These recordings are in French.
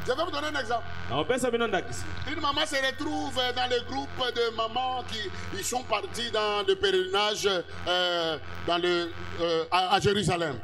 Je vais vous donner un exemple. Une maman se retrouve dans le groupe de mamans qui ils sont partis dans le pèlerinage à Jérusalem.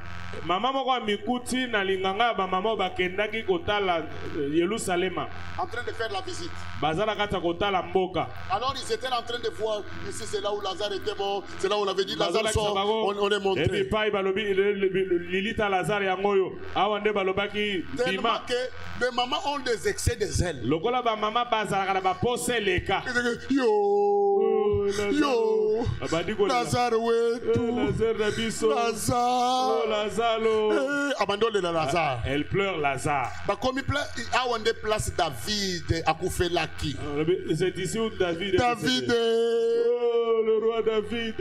Maman moko mikuti na linganga ba maman bakendaki kotala Yerusalem. En train de faire la visite. Bazala kata kotala mboka. Alors ils étaient en train de voir ici c'est là où Lazare était mort, c'est là où on avait dit Lazare sort, on est montré. Et puis pai balobi lilita Lazare yangoyo. Awande balobaki bima que les mamans ont des excès de zèle. Lokola ba maman bazala kana ba pose leka. Yo Lazare abandonne Lazare. Elle pleure Lazare. Comme il pleure, à on place David à Koufelaki. C'est ici où David. Le roi David.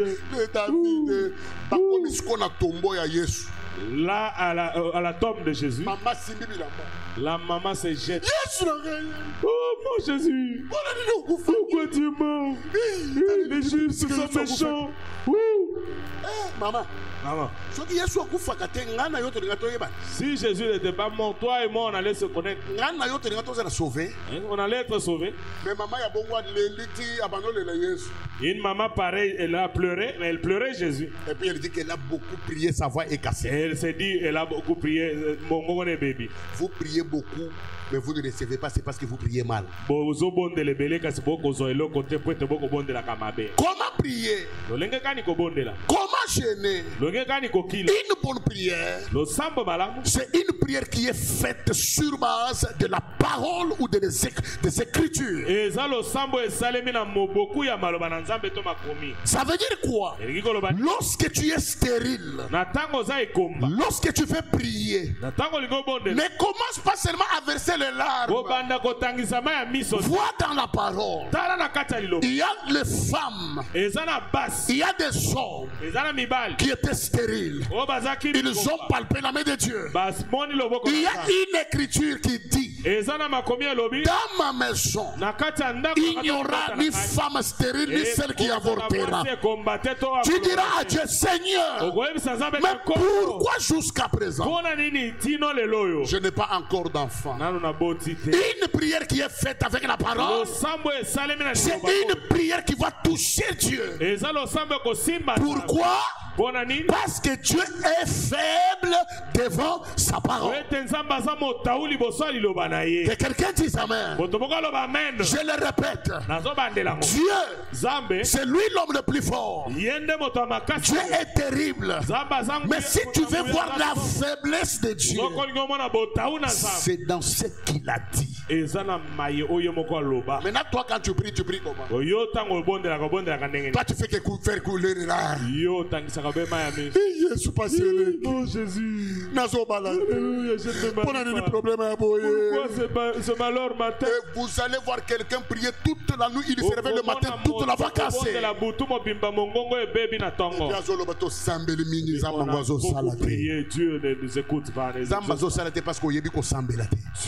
David. Comme ce qu'on a tombé à Jésus. Là à la tombe de Jésus. La maman se jette. Oh mon Jésus, pourquoi tu es mort? Les Juifs sont méchants. Maman. Si Jésus n'était pas mort, toi et moi on allait se connaître. On allait être sauvés. Mais maman une maman pareille, elle a pleuré, mais elle pleurait Jésus. Et puis elle dit qu'elle a beaucoup prié, sa voix est cassée. Elle s'est dit, elle a beaucoup prié, mon baby. Vous priez beaucoup, mais vous ne recevez pas, c'est parce que vous priez mal. Comment prier? Comment gêner? Une bonne prière, c'est une prière qui est faite sur base de la parole ou des écritures. Ça veut dire quoi? Lorsque tu es stérile, lorsque tu fais prier, ne commence pas seulement à verser les larmes. Vois dans la parole. Il y a les femmes, il y a des hommes qui étaient stériles. Ils ont palpé la main de Dieu. Il y a une écriture qui dit: dans ma maison, il n'y aura ni femme stérile ni celle qui avortera. Tu diras à Dieu: Seigneur, mais pourquoi jusqu'à présent je n'ai pas encore d'enfant? Une prière qui est faite avec la parole, c'est une prière qui va toucher Dieu. Pourquoi? Parce que Dieu est faible devant sa parole. Que quelqu'un dise amen. Je le répète. Dieu, c'est lui l'homme le plus fort. Dieu est terrible. Mais si tu veux voir la faiblesse de Dieu, c'est dans ce qu'il a dit. Maintenant, toi, quand tu pries comment? Toi, tu fais que faire couler les larmes. Jésus passé. Oh Jésus. Pourquoi ce malheur matin? Vous allez voir quelqu'un prier toute la nuit, il se réveille le matin, toute la va casser. Dieu ne nous écoute pas.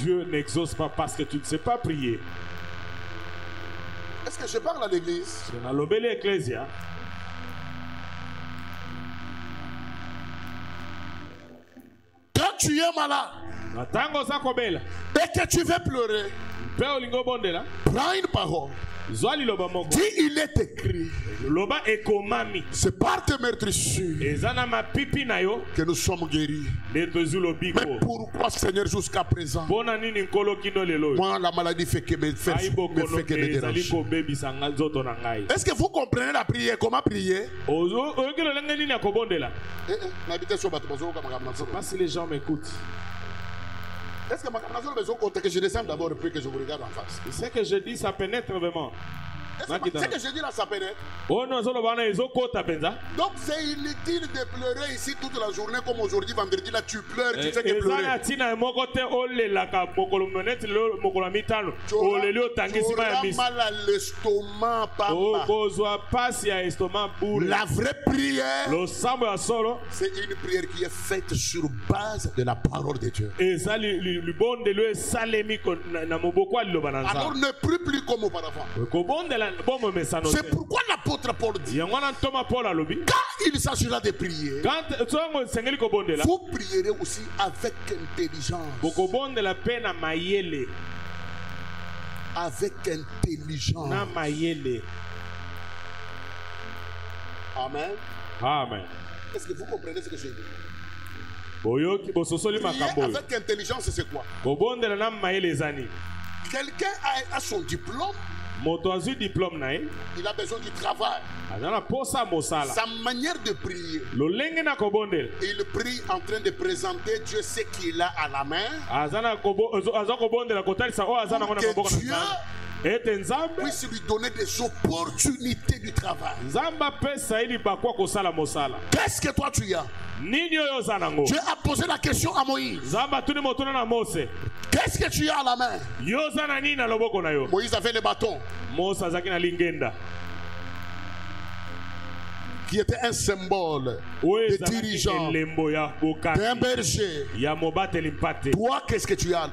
Dieu n'exauce pas parce que tu ne sais pas prier. Est-ce que je parle à l'église? Quand tu es malade et que tu veux pleurer, prends une parole. Dis: il est écrit, c'est par tes meurtrissures que nous sommes guéris. Mais pourquoi, Seigneur, jusqu'à présent, moi la maladie fait que me dérange? Est-ce que vous comprenez la prière? Comment prier? Pas si les gens m'écoutent. Est-ce que je descends d'abord et puis que je vous regarde en face? Ce que je dis, ça pénètre vraiment. Ce que je dis là, ça pénètre. Donc c'est inutile de pleurer ici toute la journée comme aujourd'hui, vendredi, là tu pleures, tu fais que pleurer. Tu auras mal à l'estomac, papa. La vraie prière, c'est une prière qui est faite sur base de la parole de Dieu. Alors ne prie plus comme auparavant. C'est pourquoi la l'apôtre Paul dit, quand il s'agira de prier, vous prierez aussi avec intelligence. Avec intelligence. Amen. Amen. Est-ce que vous comprenez ce que je dis? Prier avec intelligence, c'est quoi? Quelqu'un a son diplôme. Il a besoin du travail. Sa manière de prier. Il prie en train de présenter Dieu ce qu'il a à la main. Dieu puisse lui donner des opportunités du travail. Qu'est-ce que toi tu as? Dieu a posé la question à Moïse. Qu'est-ce que tu as à la main? Moïse avait le bâton, qui était un symbole de dirigeant, d'un berger. Toi, qu'est-ce que tu as?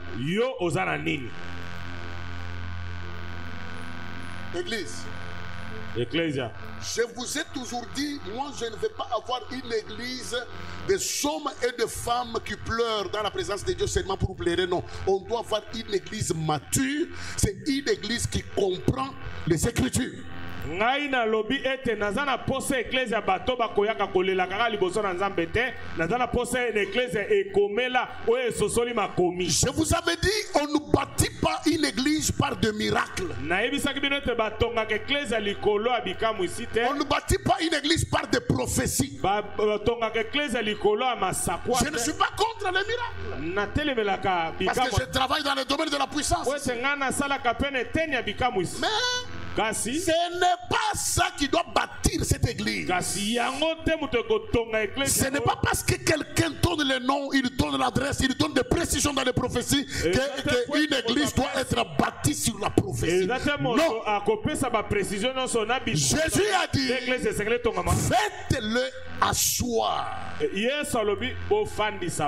Ecclesia. Je vous ai toujours dit, moi je ne vais pas avoir une église de hommes et de femmes qui pleurent dans la présence de Dieu seulement pour pleurer. Non, on doit avoir une église mature. C'est une église qui comprend les Écritures. Ngai na lobi ete nazana pose ecclesia bato bakoyaka kolela kaka liboso na nzambe te nazana pose une ecclesia ekomela oyo sosoli makomi. Je vous avais dit, on ne bâtit pas une église par de miracles. Na yebisaki bino ete batonga ecclesia likolo abikamu isite. On ne bâtit pas une église par des prophéties. Batonga ecclesia likolo amasakwa. Je ne suis pas contre les miracles. Na telemelaka bikamu. Parce que je travaille dans le domaine de la puissance. Ouais, c'est ngana sala kapene tenya bikamu isite. Mais ce n'est pas ça qui doit bâtir cette église. Ce n'est pas parce que quelqu'un donne le nom, il donne l'adresse, il donne des précisions dans les prophéties qu'une église doit être bâtie sur la prophétie. Non. Jésus a dit, faites-le asseoir.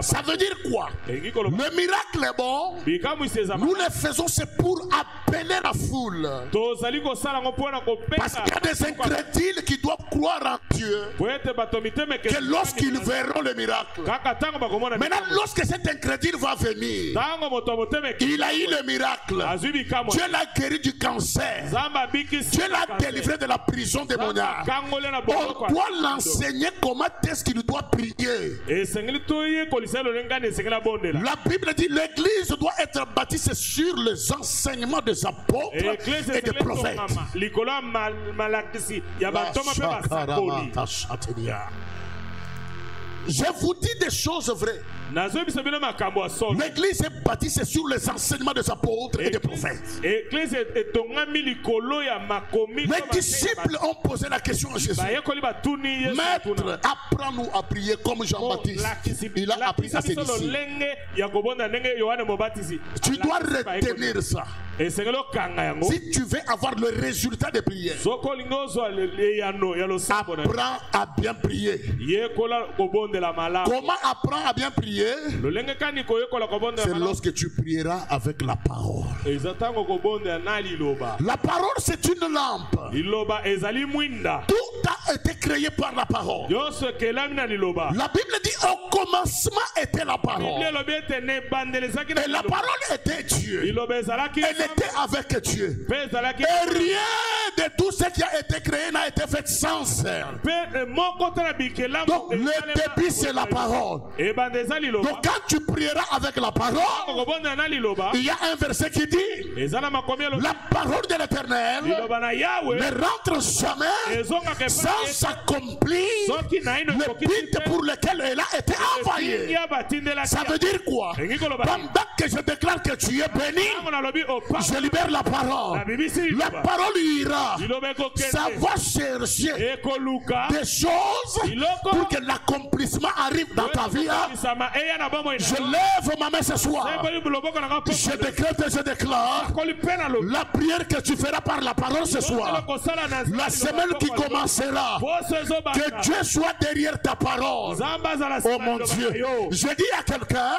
Ça veut dire quoi? Le miracle est bon. Nous le faisons, c'est pour appeler la foule. Parce qu'il y a des incrédules qui doivent croire en Dieu, que lorsqu'ils verront le miracle. Maintenant, lorsque cet incrédule va venir, il a eu le miracle. Dieu l'a guéri du cancer. Dieu l'a délivré de la prison démoniaque. On doit l'enseigner comment est-ce qu'il doit prier. La Bible dit l'église doit être bâtie sur les enseignements des apôtres et des prophètes. Je vous dis des choses vraies. L'église est bâtie sur les enseignements des apôtres et des prophètes. Les disciples ont posé la question à Jésus. Maître, apprends-nous à prier comme Jean-Baptiste. Il a appris à ses disciples. Tu dois retenir ça. Si tu veux avoir le résultat des prières, apprends à bien prier. Comment apprendre à bien prier? C'est lorsque tu prieras avec la parole. La parole, c'est une lampe. Tout a été créé par la parole. La Bible dit au commencement était la parole. Et la parole était Dieu. Elle était avec Dieu. Et rien de tout ce qui a été créé n'a été fait sans elle. Donc le début c'est la parole. Donc quand tu prieras avec la parole, il y a un verset qui dit la parole de l'Éternel ne rentre jamais sans s'accomplir le but pour lequel elle a été envoyée. Ça veut dire quoi? Pendant que je déclare que tu es béni, je libère la parole. La parole ira. Ça va chercher des choses pour que l'accomplissement arrive dans ta vie. Je lève ma main ce soir. Je décrète et je déclare la prière que tu feras par la parole ce soir. La semaine qui commencera, que Dieu soit derrière ta parole. Oh mon Dieu, je dis à quelqu'un,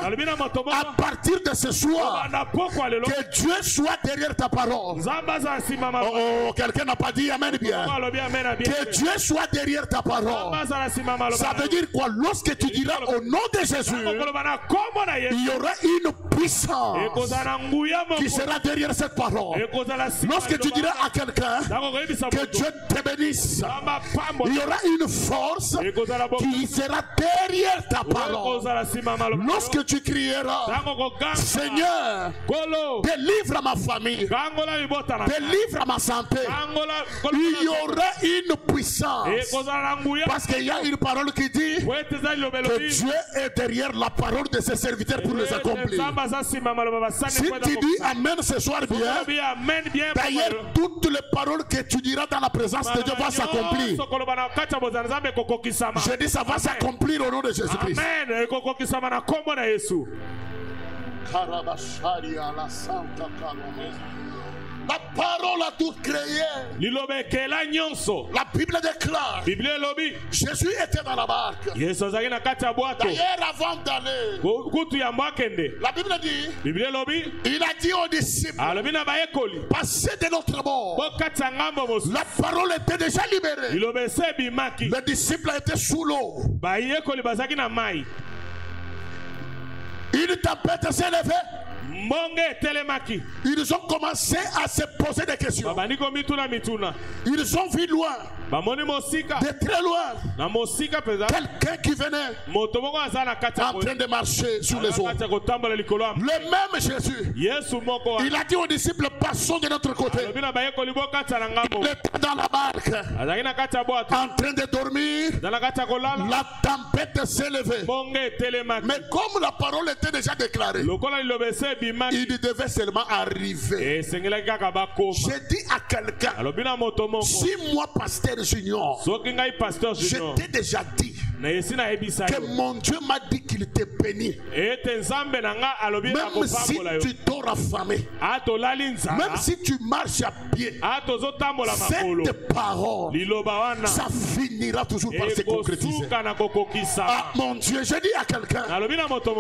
à partir de ce soir, que Dieu soit derrière ta parole. Oh, quelqu'un n'a pas dit amen bien. Que Dieu soit derrière ta parole. Ça veut dire quoi? Lorsque tu diras au nom de Jésus, il y aura une puissance qui sera derrière cette parole. Lorsque tu diras à quelqu'un que Dieu te bénisse, il y aura une force qui sera derrière ta parole. Lorsque tu crieras, Seigneur, délivre ma famille, délivre ma santé, il y aura une puissance. Parce qu'il y a une parole qui dit que Dieu est derrière la parole de ses serviteurs pour les accomplir. Si tu dis amen ce soir bien, d'ailleurs toutes les paroles que tu diras dans la présence de Dieu vont s'accomplir. Je dis ça va s'accomplir au nom de Jésus-Christ. La parole a tout créé. La Bible déclare. Jésus était dans la barque. D'ailleurs, avant d'aller, la Bible dit, il a dit aux disciples, passez de notre bord. La parole était déjà libérée. Les disciples étaient sous l'eau. Une tempête s'est levée. Ils ont commencé à se poser des questions. Ils ont vu loin, de très loin, quelqu'un qui venait en train de marcher sur les eaux. Le même Jésus, il a dit aux disciples, passons de notre côté. Il était dans la barque, en train de dormir. La tempête s'est levée. Mais comme la parole était déjà déclarée, il devait seulement arriver. J'ai dit à quelqu'un, si moi, pasteur Junior, je t'ai déjà dit que mon Dieu m'a dit qu'il te bénit. Même si tu dors affamé, même si tu marches à pied, cette parole, ça finira toujours par se concrétiser. Ah mon Dieu, je dis à quelqu'un,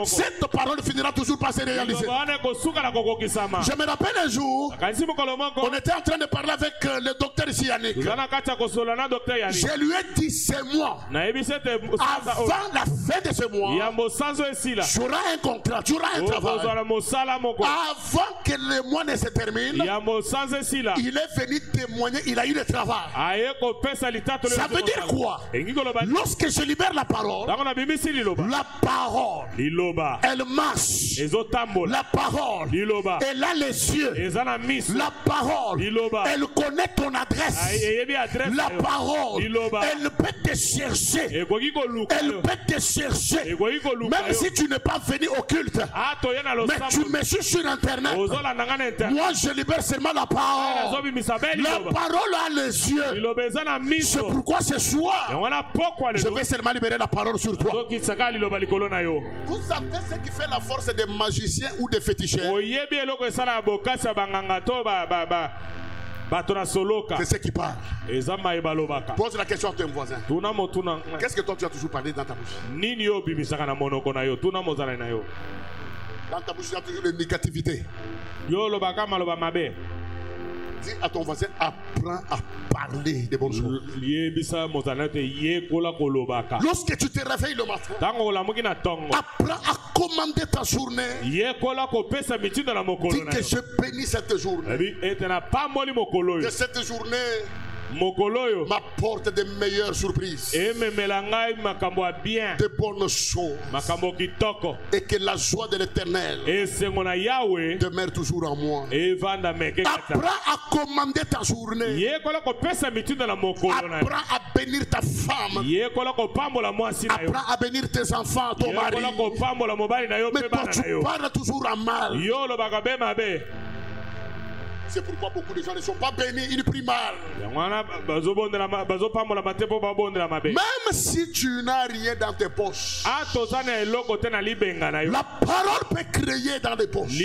cette parole finira toujours par se réaliser. Je me rappelle un jour, on était en train de parler avec le docteur Yannick. Je lui ai dit, c'est moi. Avant la fin de ce mois, tu auras un contrat, tu auras un travail. Avant que le mois ne se termine, il est venu témoigner, il a eu le travail. Ça veut dire quoi? Lorsque je libère la parole, elle marche. La parole, elle a les yeux. La parole, elle connaît ton adresse. La parole, elle peut te chercher. Elle peut te chercher. Même si tu n'es pas venu au culte, mais tu me suis sur internet. Moi je libère seulement la parole. La parole a les yeux. C'est pourquoi ce soir, je vais seulement libérer la parole sur toi. Vous savez ce qui fait la force des magiciens ou des féticheurs? C'est ce qui parle. Pose la question à ton voisin. Qu'est-ce que toi tu as toujours parlé dans ta bouche? Dans ta bouche, il y a toujours de négativité. Dis à ton voisin, apprends à parler de bonnes choses. Lorsque tu te réveilles le matin, apprends à commander ta journée. Dis que je bénis cette journée. Que cette journée m'apporte de meilleures surprises, de bonnes choses, et que la joie de l'Éternel demeure toujours en moi. Apprends à commander ta journée. Apprends à bénir ta femme. Apprends à bénir tes enfants, ton mari. Mais toi tu parles toujours en mal. C'est pourquoi beaucoup de gens ne sont pas bénis, ils prient mal. Même si tu n'as rien dans tes poches, la parole peut créer dans les poches.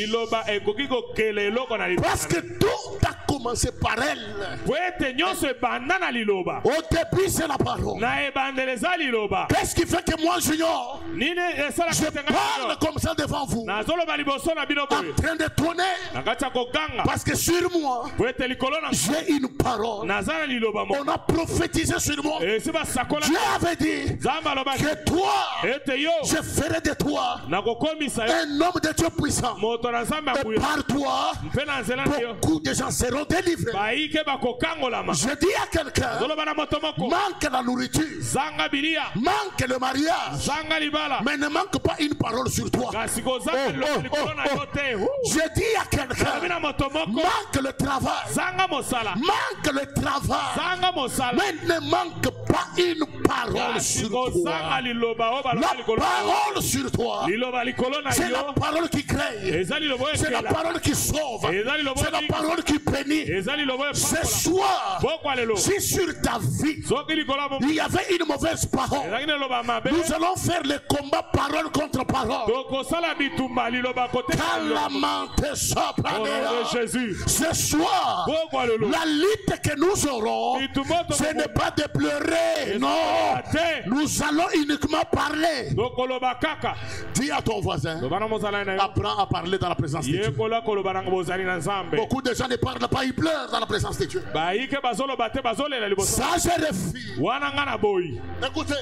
Parce que tout a commencer par elle. Au début, c'est la parole. Qu'est-ce qui fait que moi, Junior, je parle comme ça devant vous, en train de tourner, parce que sur moi, j'ai une parole. On a prophétisé sur moi. Dieu avait dit que toi, je ferai de toi un homme de Dieu puissant. Et par toi, beaucoup de gens seront délivrés. Je dis à quelqu'un, manque la nourriture, manque le mariage, mais ne manque pas une parole sur toi. Je dis à quelqu'un, manque le travail, manque le travail, mais ne manque pas une parole sur toi. La parole sur toi, c'est la parole qui crée, c'est la parole qui sauve, c'est la parole qui bénit. Ce soir, si sur ta vie il y avait une mauvaise parole, nous allons faire le combat parole contre parole. Ce soir, la lutte que nous aurons, ce n'est pas de pleurer, non, nous allons uniquement parler. Dis à ton voisin, apprends à parler dans la présence de Dieu. Beaucoup de gens ne parlent pas, ils pleurent dans la présence de Dieu. Ça, je refuse. Écoutez,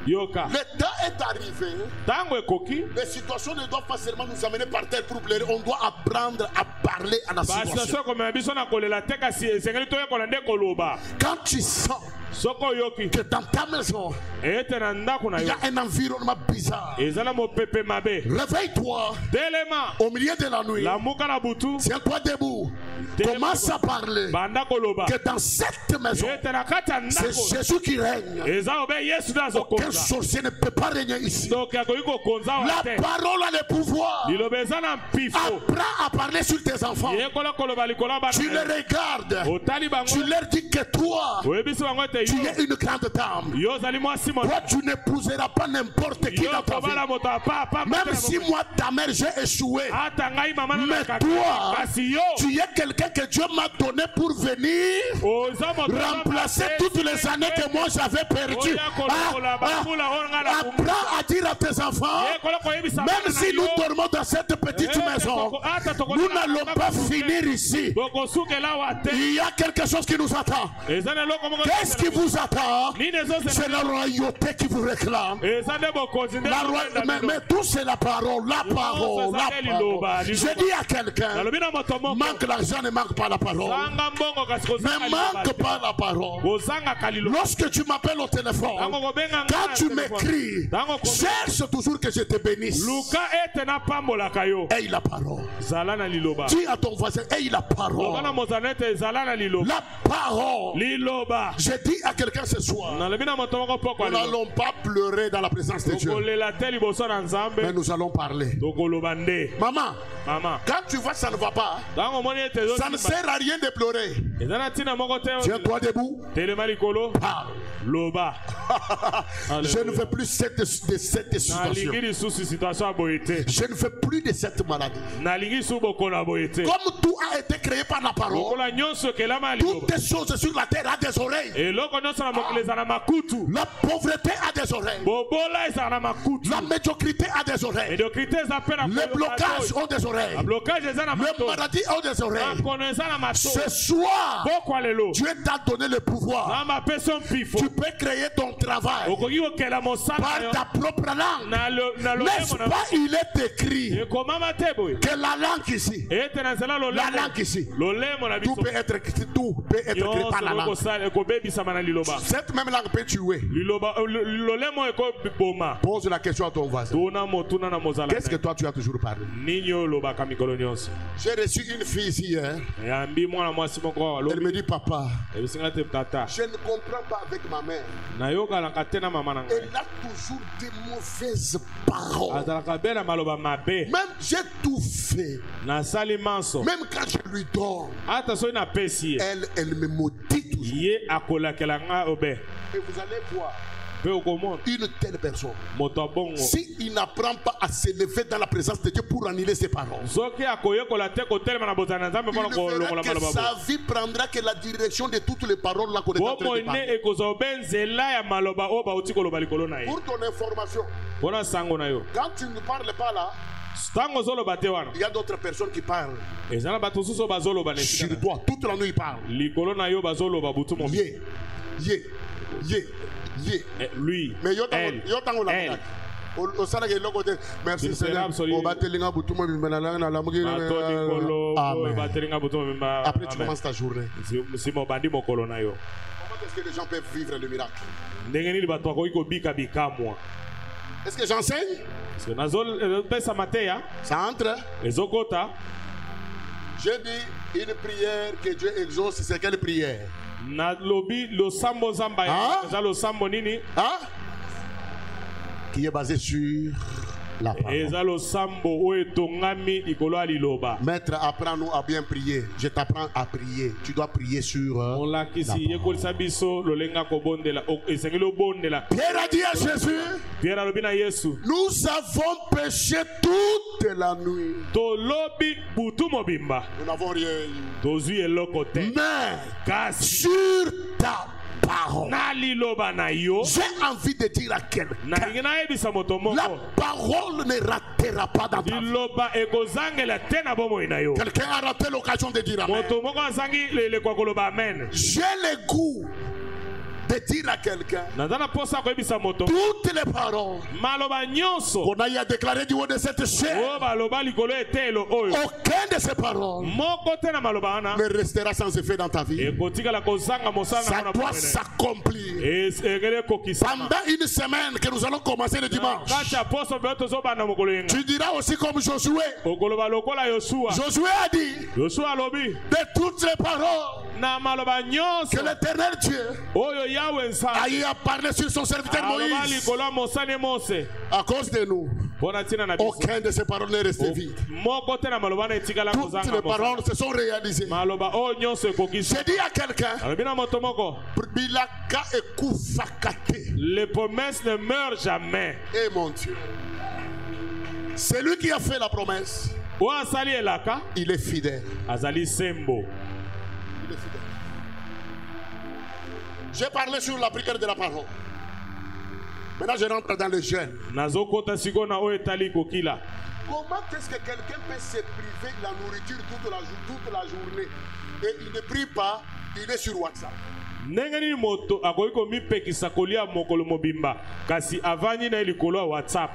le temps est arrivé. Les situations ne doivent pas seulement nous amener par terre pour pleurer. On doit apprendre à parler à la situation. Quand tu sens que dans ta maison il y a un environnement bizarre, réveille-toi au milieu de la nuit, tiens-toi debout, commence à parler que dans cette maison c'est Jésus qui règne. Aucun sorcier ne peut pas régner ici. La parole a le pouvoir. Apprends à parler sur tes enfants. Tu les regardes, tu leur dis que toi tu es une grande dame. Toi, tu n'épouseras pas n'importe qui dans ta vie. Même si moi, ta mère, j'ai échoué. Mais toi, tu es quelqu'un que Dieu m'a donné pour venir remplacer toutes les années que moi j'avais perdues. Apprends à dire à tes enfants, même si nous dormons dans cette petite maison, nous n'allons pas finir ici. Il y a quelque chose qui nous attend. Qu'est-ce qui vous attend? C'est la royauté qui vous réclame. Mais tout c'est la parole, la parole, la parole. Je dis à quelqu'un, manque l'argent, ne manque pas la parole. Ne manque pas la parole. Lorsque tu m'appelles au téléphone, quand tu m'écris, cherche toujours que je te bénisse. Aie la parole. Dis à ton voisin, aie la parole. La parole. Je dis à quelqu'un ce soir, nous n'allons pas pleurer dans la présence de Dieu, mais nous allons parler. Maman, quand tu vois ça ne va pas, ça ne sert à rien de pleurer. Tiens-toi debout. Parle. Je ne fais plus de cette situation. Je ne fais plus de cette maladie. Comme tout a été créé par la parole, toutes les choses sur la terre ont des oreilles. La pauvreté a des oreilles. La médiocrité a des oreilles. Les blocages ont des oreilles. Les maladies ont des oreilles. Ce soir, Dieu t'a donné le pouvoir. Tu peux créer ton travail par ta propre langue. N'est-ce pas, il est écrit que la langue ici, tout peut être écrit par la langue. Cette même langue peut tuer. Pose la question à ton voisin. Qu'est-ce que toi tu as toujours parlé? J'ai reçu une fille ici hier. Elle me dit, papa, je ne comprends pas avec ma mère. Elle a toujours des mauvaises paroles. Même j'ai tout fait. Même quand je lui donne, elle me maudit toujours. Et vous allez voir, une telle personne, si il n'apprend pas à se lever dans la présence de Dieu pour annuler ses paroles, il verra que sa vie prendra que la direction de toutes les paroles là qu'on est en train de parler. Pour ton information, quand tu ne parles pas là, il y a d'autres personnes qui parlent sur toi. Toute la nuit ils parlent. Lui, elle. Merci Seigneur. Après tu commences ta journée. Comment est-ce que les gens peuvent vivre le miracle? Est-ce que j'enseigne? Ça entre. J'ai dit une prière que Dieu exauce. C'est quelle prière? Qui est basée sur la parole. Maître, apprends-nous à bien prier. Je t'apprends à prier. Tu dois prier sur la parole. Pierre a dit à Jésus, nous avons péché toute la nuit. Nous n'avons rien eu. Mais sur ta parole, j'ai envie de dire à quelqu'un, la parole ne ratera pas dans ta vie. Quelqu'un a raté l'occasion de dire amen. J'ai le goût de dire à quelqu'un toutes les paroles qu'on a déclarées du haut de cette chaîne, aucun de ces paroles ne restera sans effet dans ta vie. Ça doit s'accomplir. Pendant une semaine que nous allons commencer le dimanche, tu diras aussi comme Josué. Josué a dit de toutes les paroles que l'Éternel Dieu a parlé sur son serviteur Moïse. À cause de nous, aucun de ces paroles n'est resté vide. Toutes les paroles se sont réalisées. J'ai dit à quelqu'un, les promesses ne meurent jamais. Et mon Dieu, c'est lui qui a fait la promesse. Il est fidèle. Il est fidèle. J'ai parlé sur la prière de la parole. Maintenant, je rentre dans le jeûne. Comment est-ce que quelqu'un peut se priver de la nourriture toute la journée et il ne prie pas, il est sur WhatsApp?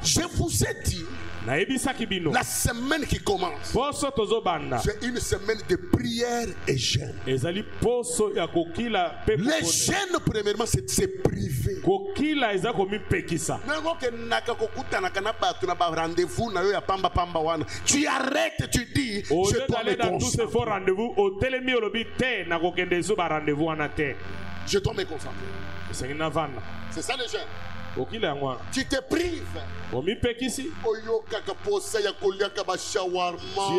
Je vous ai dit, la semaine qui commence, c'est une semaine de prière et jeûne. Les jeûnes, premièrement, c'est de se priver. Tu arrêtes, tu dis, je dois me concentrer. Je dois me concentrer. C'est ça le jeûne. Tu te prives. Tu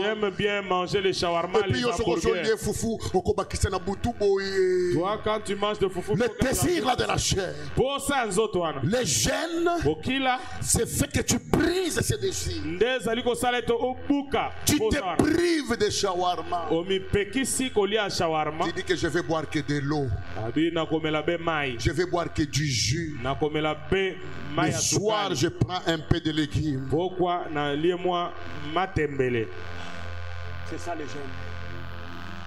aimes bien manger les shawarma, les hamburgers. Toi, quand tu manges de foufou, le désir là de la chair, les gènes, c'est fait que tu brises ces désirs. Tu te prives de shawarma. Tu dis que je vais boire que de l'eau. Je vais boire que du jus. Le soir, je prends un peu de légumes. C'est ça les jeunes.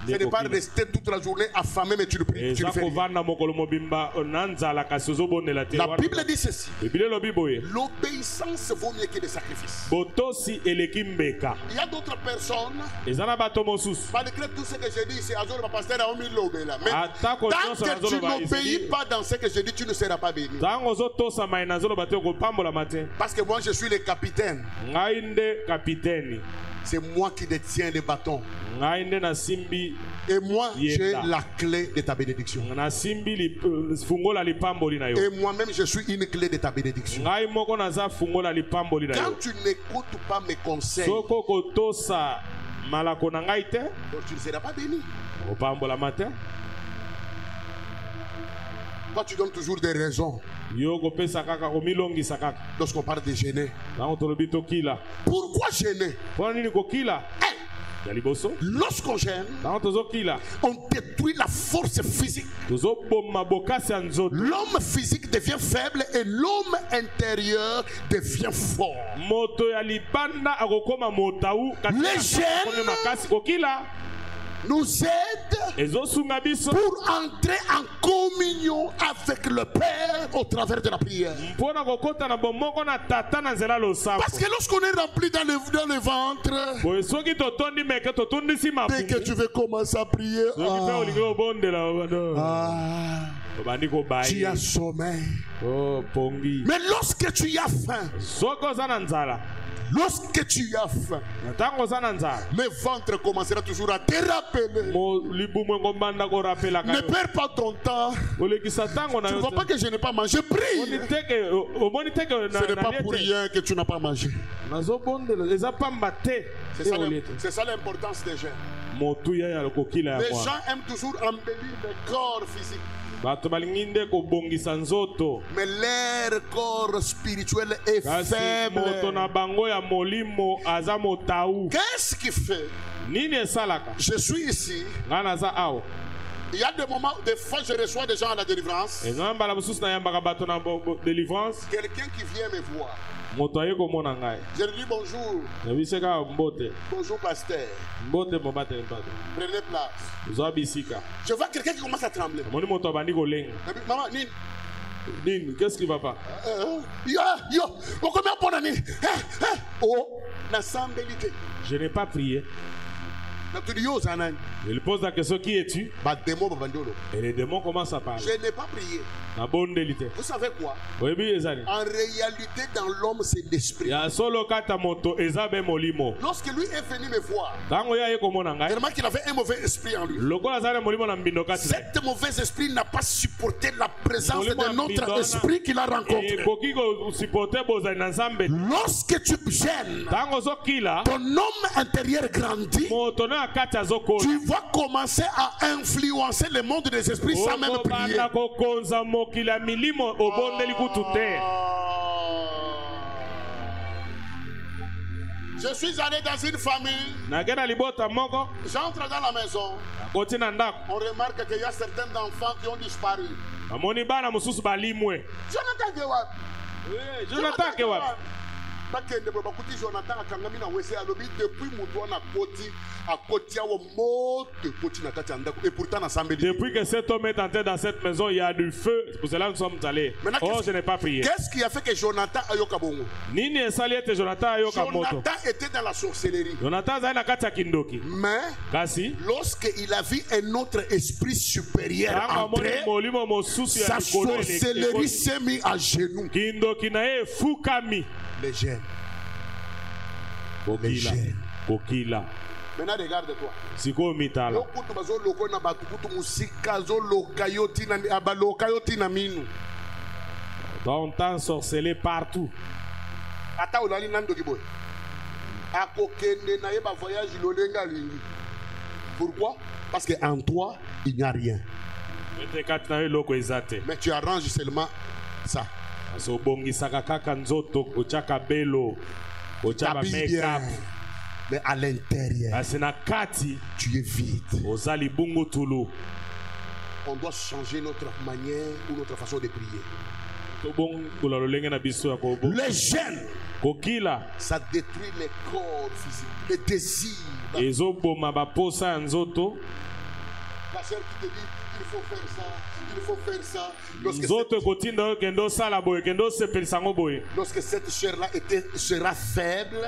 Ce n'est pas rester toute la journée affamé, mais tu le pries. La Bible dit ceci. L'obéissance vaut mieux que les sacrifices. Il y a d'autres personnes, malgré tout ce que je dis, c'est Azor, pasteur a omis l'obéir. Mais tant que tu n'obéis pas dans ce que je dis, tu ne seras pas béni. Parce que moi, je suis le capitaine. C'est moi qui détiens les bâtons. Et moi, j'ai la clé de ta bénédiction. Et moi-même, je suis une clé de ta bénédiction. Quand tu n'écoutes pas mes conseils, donc tu ne seras pas béni. Toi, tu donnes toujours des raisons. Lorsqu'on parle de gêner. Pourquoi gêner? Lorsqu'on gêne, on détruit la force physique. L'homme physique devient faible et l'homme intérieur devient fort. Les gènes nous aident pour entrer en communion avec le Père au travers de la prière. Parce que lorsqu'on est rempli dans le ventre, dès que tu veux commencer à prier, tu as sommeil. Mais lorsque tu as faim, lorsque tu as faim, le ventre commencera toujours à te rappeler. Ne perds pas ton temps. Tu ne vois pas que je n'ai pas mangé. Prie. Ce n'est pas pour rien que tu n'as pas mangé. C'est ça l'importance des jeûnes. Les gens aiment toujours embellir le corps physique. Mais leur corps spirituel est faible. Qu'est-ce qu'il fait? Je suis ici. Il y a des moments, des fois je reçois des gens à la délivrance. Quelqu'un qui vient me voir. Je lui dis bonjour. Bonjour pasteur. Prenez place. Je vois quelqu'un qui commence à trembler. Maman, Nine, qu'est-ce qui va pas? Je n'ai pas prié. Il pose la question, qui es-tu? Et les démons commencent à parler. Je n'ai pas prié. Vous savez quoi? En réalité, dans l'homme, c'est l'esprit. Lorsque lui est venu me voir, tellement qu'il avait un mauvais esprit en lui. Cet mauvais esprit n'a pas supporté la présence de notre esprit qu'il a rencontré. Lorsque tu gênes, ton homme intérieur grandit. Tu vas commencer à influencer le monde des esprits sans même prier. Je suis allé dans une famille. J'entre dans la maison. On remarque qu'il y a certains enfants qui ont disparu. Jonathan Gewab. Depuis que cet homme est entré dans cette maison, il y a du feu. C'est pour cela que nous sommes allés. Oh, je n'ai pas prié. Qu'est-ce qui a fait que Jonathan Ayoka Bongo? Jonathan était dans la sorcellerie. Mais lorsqu'il a vu un autre esprit supérieur entrer, sa sorcellerie s'est mise à genoux. Les gènes. Les gènes. Maintenant regarde-toi. On t'a ensorcelé partout. Pourquoi? Parce qu'en toi, il n'y a rien. Mais tu arranges seulement ça. Mais à l'intérieur, tu es vide. On doit changer notre manière ou notre façon de prier. Les gènes, ça détruit les corps physiques, les désirs. La sœur qui te dit, il faut faire ça, il faut faire ça. Lorsque cette chair-là sera faible,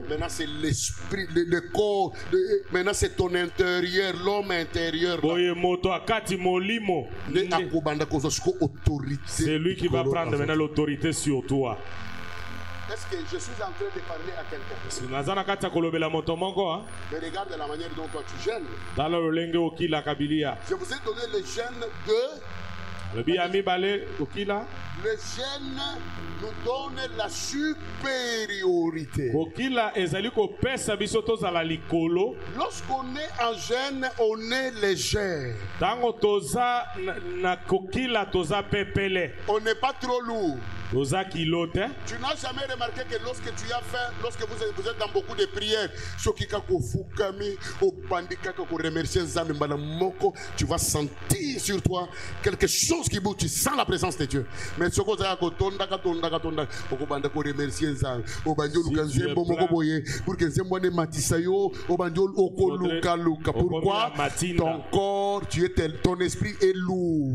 maintenant c'est l'esprit, le corps, maintenant c'est ton intérieur, l'homme intérieur. C'est lui qui va prendre maintenant l'autorité sur toi. Est-ce que je suis en train de parler à quelqu'un? Mais regarde la manière dont toi tu gênes. Je vous ai donné les gènes de Le biami balé okila. Le gène nous donne la supériorité. Okila ezali ko pesa biso tozala likolo. Lorsqu'on est en gène, on est léger. Tango toza na kokila toza pepele. On n'est pas trop lourd. Toza kilote. Tu n'as jamais remarqué que lorsque tu as fait, lorsque vous êtes dans beaucoup de prières, tu vas sentir sur toi quelque chose qui bouge. Tu sens la présence de Dieu. Mais ce que tu as pourquoi ton corps, ton esprit est lourd.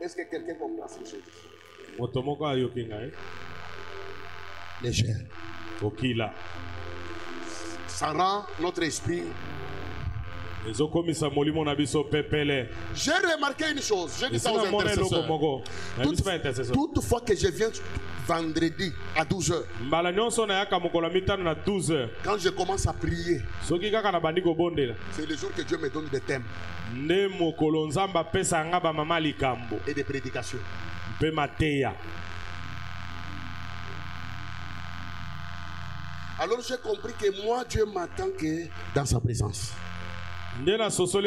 Est-ce que quelqu'un comprend ces choses? Léger. Ça rend notre esprit. J'ai remarqué une chose. Je dis ça aux intercesseurs. Toutefois que je viens vendredi à 12h. Quand je commence à prier, c'est le jour que Dieu me donne des thèmes et des prédications. Alors j'ai compris que moi, Dieu m'attend que dans sa présence. Mais regarde-toi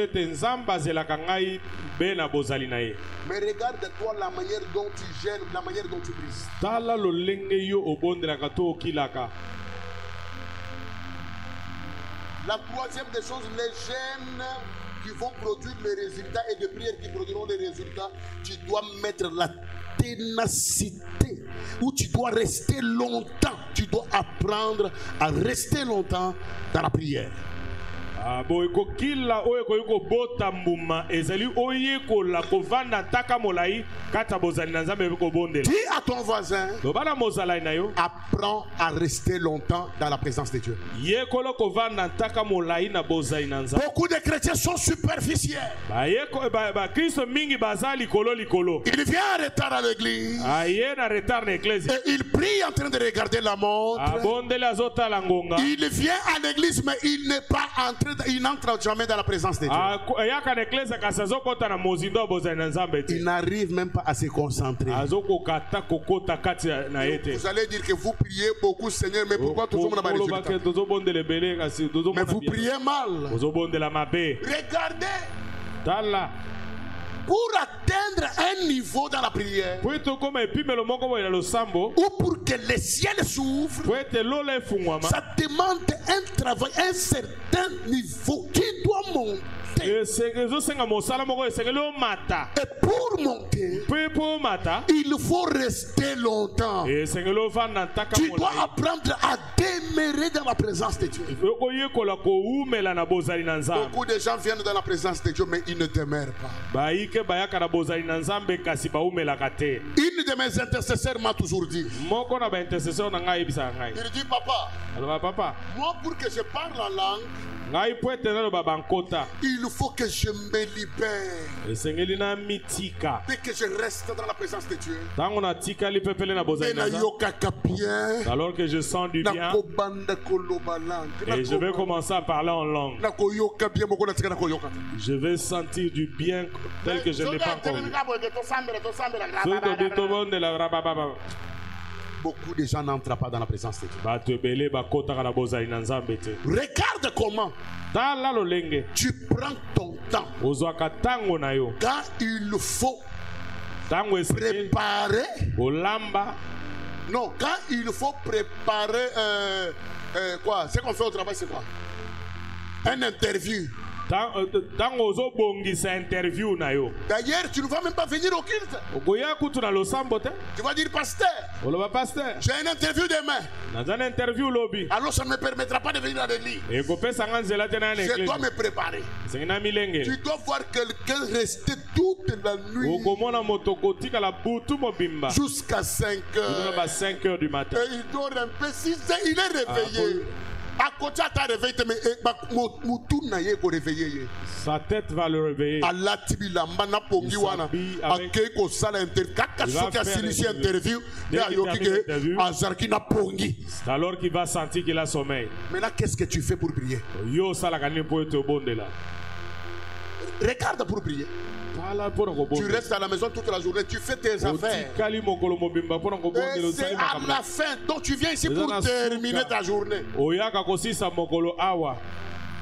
la manière dont tu gênes, la manière dont tu brises. La troisième des choses, les gènes qui vont produire les résultats et des prières qui produiront les résultats, tu dois mettre la ténacité, où tu dois rester longtemps. Tu dois apprendre à rester longtemps dans la prière. Dis à ton voisin, apprends à rester longtemps dans la présence de Dieu. Beaucoup de chrétiens sont superficiels. Il vient en retard à l'église et il prie en train de regarder la montre. Il vient à l'église mais il n'est pas en train de... Il n'entre jamais dans la présence de Dieu. Il n'arrive même pas à se concentrer. Vous allez dire que vous priez beaucoup, Seigneur, mais pourquoi tout le monde n'a pas de résultat? Mais vous priez mal. Regardez. Pour atteindre un niveau dans la prière, ou pour que les ciels s'ouvrent, ça demande un travail, un certain niveau qui doit monter. Et pour monter, il faut rester longtemps. Tu dois apprendre à demeurer dans la présence de Dieu. Beaucoup de gens viennent dans la présence de Dieu, mais ils ne demeurent pas. Une de mes intercesseurs m'a toujours dit, il dit, papa, moi pour que je parle la langue, il faut que je me libère et que je reste dans la présence de Dieu. Alors que je sens du bien et je vais commencer à parler en langue. Je vais sentir du bien tel que je n'ai pas encore vu. Beaucoup de gens n'entrent pas dans la présence de Dieu. Regarde comment tu prends ton temps quand il faut préparer. Non, quand il faut préparer quoi? Ce qu'on fait au travail, c'est quoi? Un interview. D'ailleurs, tu ne vas même pas venir au culte. Tu vas dire, pasteur, j'ai une interview demain. Alors ça ne me permettra pas de venir à l'église. Je dois me préparer. Tu dois voir quelqu'un rester toute la nuit jusqu'à 5 heures. 5 heures du matin. Et il dort un peu. Si il est réveillé, à Sa tête va le réveiller. C'est alors qu'il va sentir qu'il a sommeil. Maintenant, qu'est-ce que tu fais pour prier? Regarde pour prier. Tu restes à la maison toute la journée, tu fais tes affaires. Et c'est à la fin, donc tu viens ici pour terminer ta journée.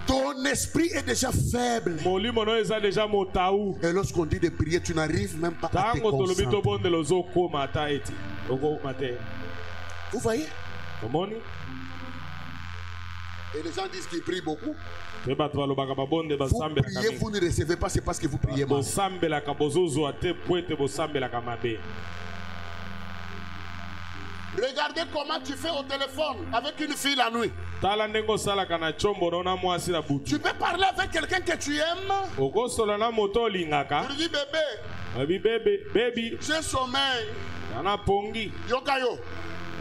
Ton esprit est déjà faible. Et lorsqu'on dit de prier, tu n'arrives même pas à te concentrer. Vous voyez? Et les gens disent qu'ils prient beaucoup. Vous priez, vous ne recevez pas, c'est parce que vous priez mal. Regardez comment tu fais au téléphone avec une fille la nuit. Tu peux parler avec quelqu'un que tu aimes. Tu lui dis bébé, j'ai sommeil. Yokayo.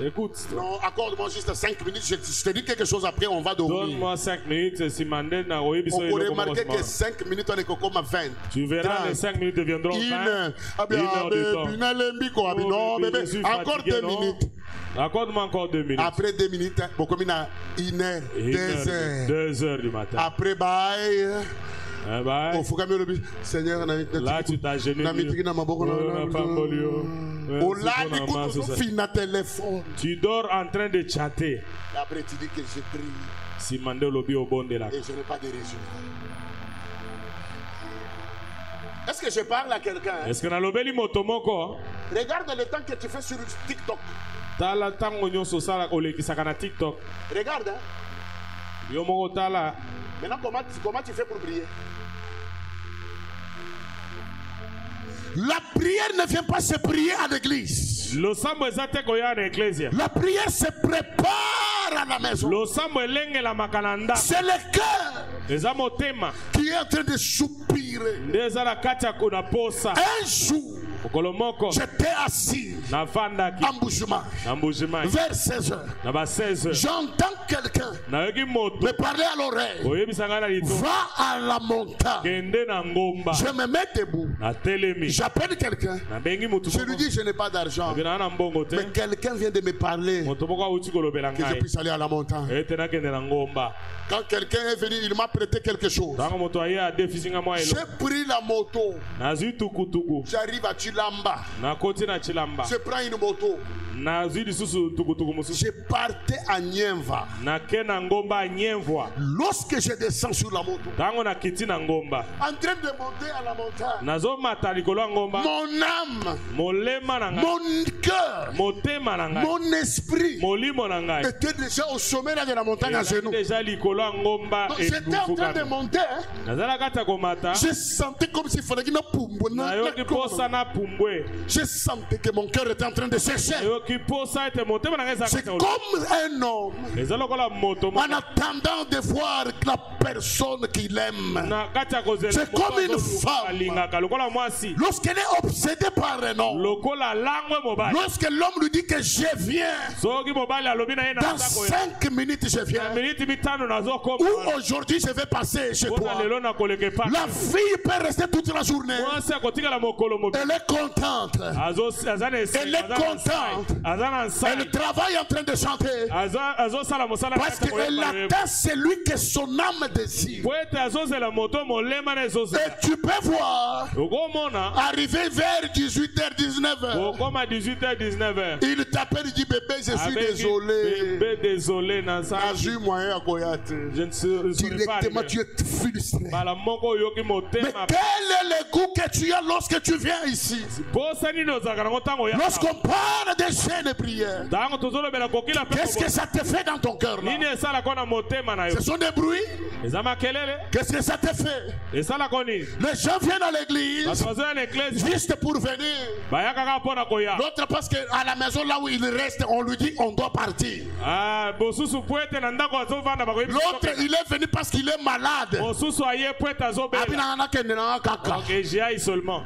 Écoute. Non, accorde-moi juste 5 minutes. Je te dis quelque chose après, on va dormir. Donne-moi 5 minutes. Si on pourrait remarquer que 5 minutes, on est comme à 20. Tu verras, les 5 minutes deviendront 20. Une heure de temps. Non, bébé, encore 2 minutes. Accorde-moi encore 2 minutes. Après 2 minutes, beaucoup une heure, 2 heures. 2 heures du matin. Après, bye. Seigneur, là tu t'as gêné. Tu dors en train de chatter. Après tu dis que je prie. Si mandé lobby au bon de la. Et je n'ai pas de résultats. Est-ce que je parle à quelqu'un? Est-ce que na lobeli motomoko? Regarde le temps que tu fais sur TikTok. Tala tango nyonso sala olekisaka na TikTok. Regarde. Yo moko tala. Maintenant comment tu fais pour prier? La prière ne vient pas se prier à l'église. La prière se prépare à la maison. C'est le cœur qui est en train de soupirer. Un jour, j'étais assis en Boujuma vers 16 h. J'entends quelqu'un me parler à l'oreille. Va à la montagne. Je me mets debout. J'appelle quelqu'un. Je lui dis je n'ai pas d'argent. Mais quelqu'un vient de me parler que je puisse aller à la montagne. Quand quelqu'un est venu, il m'a prêté quelque chose. J'ai pris la moto. J'arrive à Chilamba. Je prends une moto. Je partais à Nienva. Lorsque je descends sur la moto, en train de monter à la montagne, mon âme, mon cœur, mon esprit était déjà au sommet de la montagne à genoux. J'étais en train de monter. Je sentais comme s'il fallait qu'il je sentais que mon cœur était en train de sécher. C'est comme un homme en attendant de voir la personne qu'il aime. C'est comme une femme lorsqu'elle est obsédée par un homme. Lorsque l'homme lui dit que je viens, dans 5 minutes je viens, ou aujourd'hui je vais passer chez toi. La fille peut rester toute la journée. Elle est contente. Elle est contente. Elle travaille en train de chanter. Parce qu'elle attend celui que son âme désire. Et tu peux voir, arriver vers 18h, 19h. Il t'appelle, il dit bébé, je suis désolé. Directement, tu es frustré. Mais quel est le goût que tu as lorsque tu viens ici? Lorsqu'on parle de chaînes de prière, qu'est-ce que ça te fait dans ton cœur là? Ce sont des bruits. Qu'est-ce que ça te fait? Les gens viennent à l'église juste pour venir. L'autre parce qu'à la maison là où il reste, on lui dit on doit partir. L'autre il est venu parce qu'il est malade.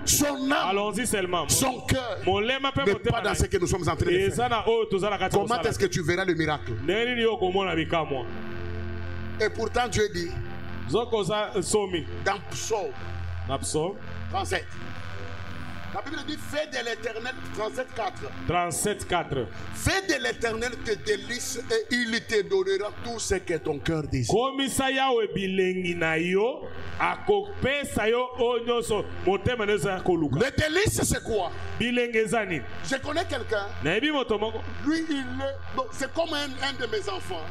Son âme, son cœur n'est pas dans ce que nous sommes en train de faire. Comment est-ce que tu verras le miracle? Et pourtant Dieu dit dans Psaume 37. La Bible dit fais de l'Éternel 37:4. Fais de l'Éternel tes délices et il te donnera tout ce que ton cœur désire. Les délices c'est quoi? Je connais quelqu'un. Lui il est, c'est comme un de mes enfants.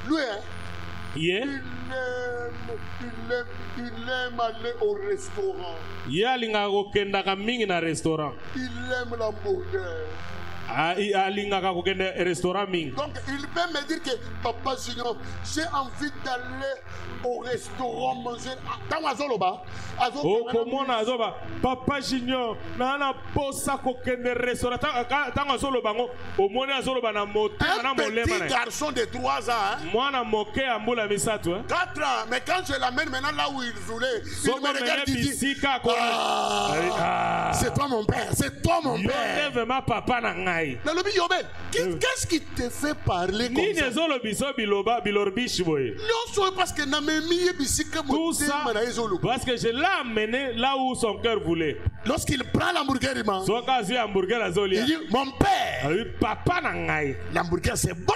Lui il aime aller au restaurant. Il aime l'hamburger. Donc il peut me dire que Papa Junior, j'ai envie d'aller au restaurant manger. Papa Junior, un petit garçon de 3 ans, 4 ans, mais quand je l'amène maintenant là où il voulait, il me regarde et dit c'est toi mon père, c'est toi mon père. Qu'est-ce qui te fait parler comme ça? Parce que tout ça, parce que je l'ai amené là où son cœur voulait. Lorsqu'il prend l'hamburger, il dit mon père, l'hamburger c'est bon.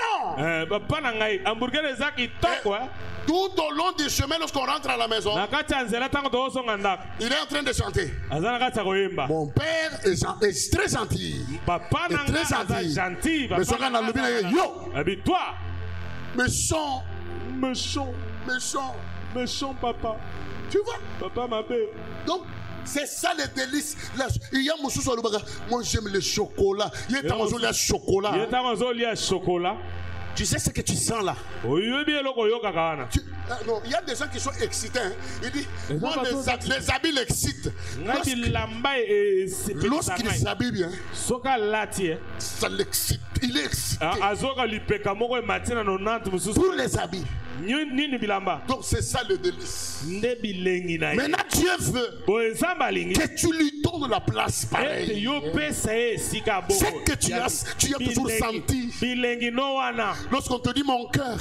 Tout au long du chemin, lorsqu'on rentre à la maison, il est en train de chanter. Mon père est très gentil. Papa est très gentil. Mais toi, méchant papa. Tu vois? Papa m'a fait. Donc, c'est ça les délices. Il y a moi j'aime le chocolat. Il y a chocolat. Tu sais ce que tu sens là? Non, il y a des gens qui sont excités. Hein. Il dit, moi les habits l'excitent. Lorsqu'il s'habille bien, ça l'excite. Il est excité. Pour les habits. Donc c'est ça le délice. Maintenant Dieu veut que tu lui donnes la place pareille. C'est que tu as toujours senti. Lorsqu'on te dit mon cœur,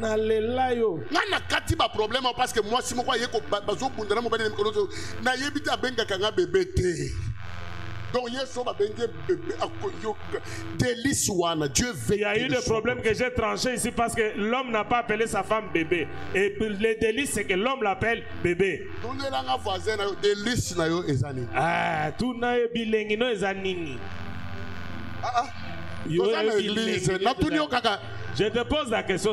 nana kati ba problème parce que moi si moi yeko bazo bundana mo bana mikono na yebita benga kanga bébé té. Donc il y a eu des problèmes que j'ai tranchés ici parce que l'homme n'a pas appelé sa femme bébé. Et les délices, c'est que l'homme l'appelle bébé. Ah, tout n'a eu bilengino et zanini. Je te pose la question.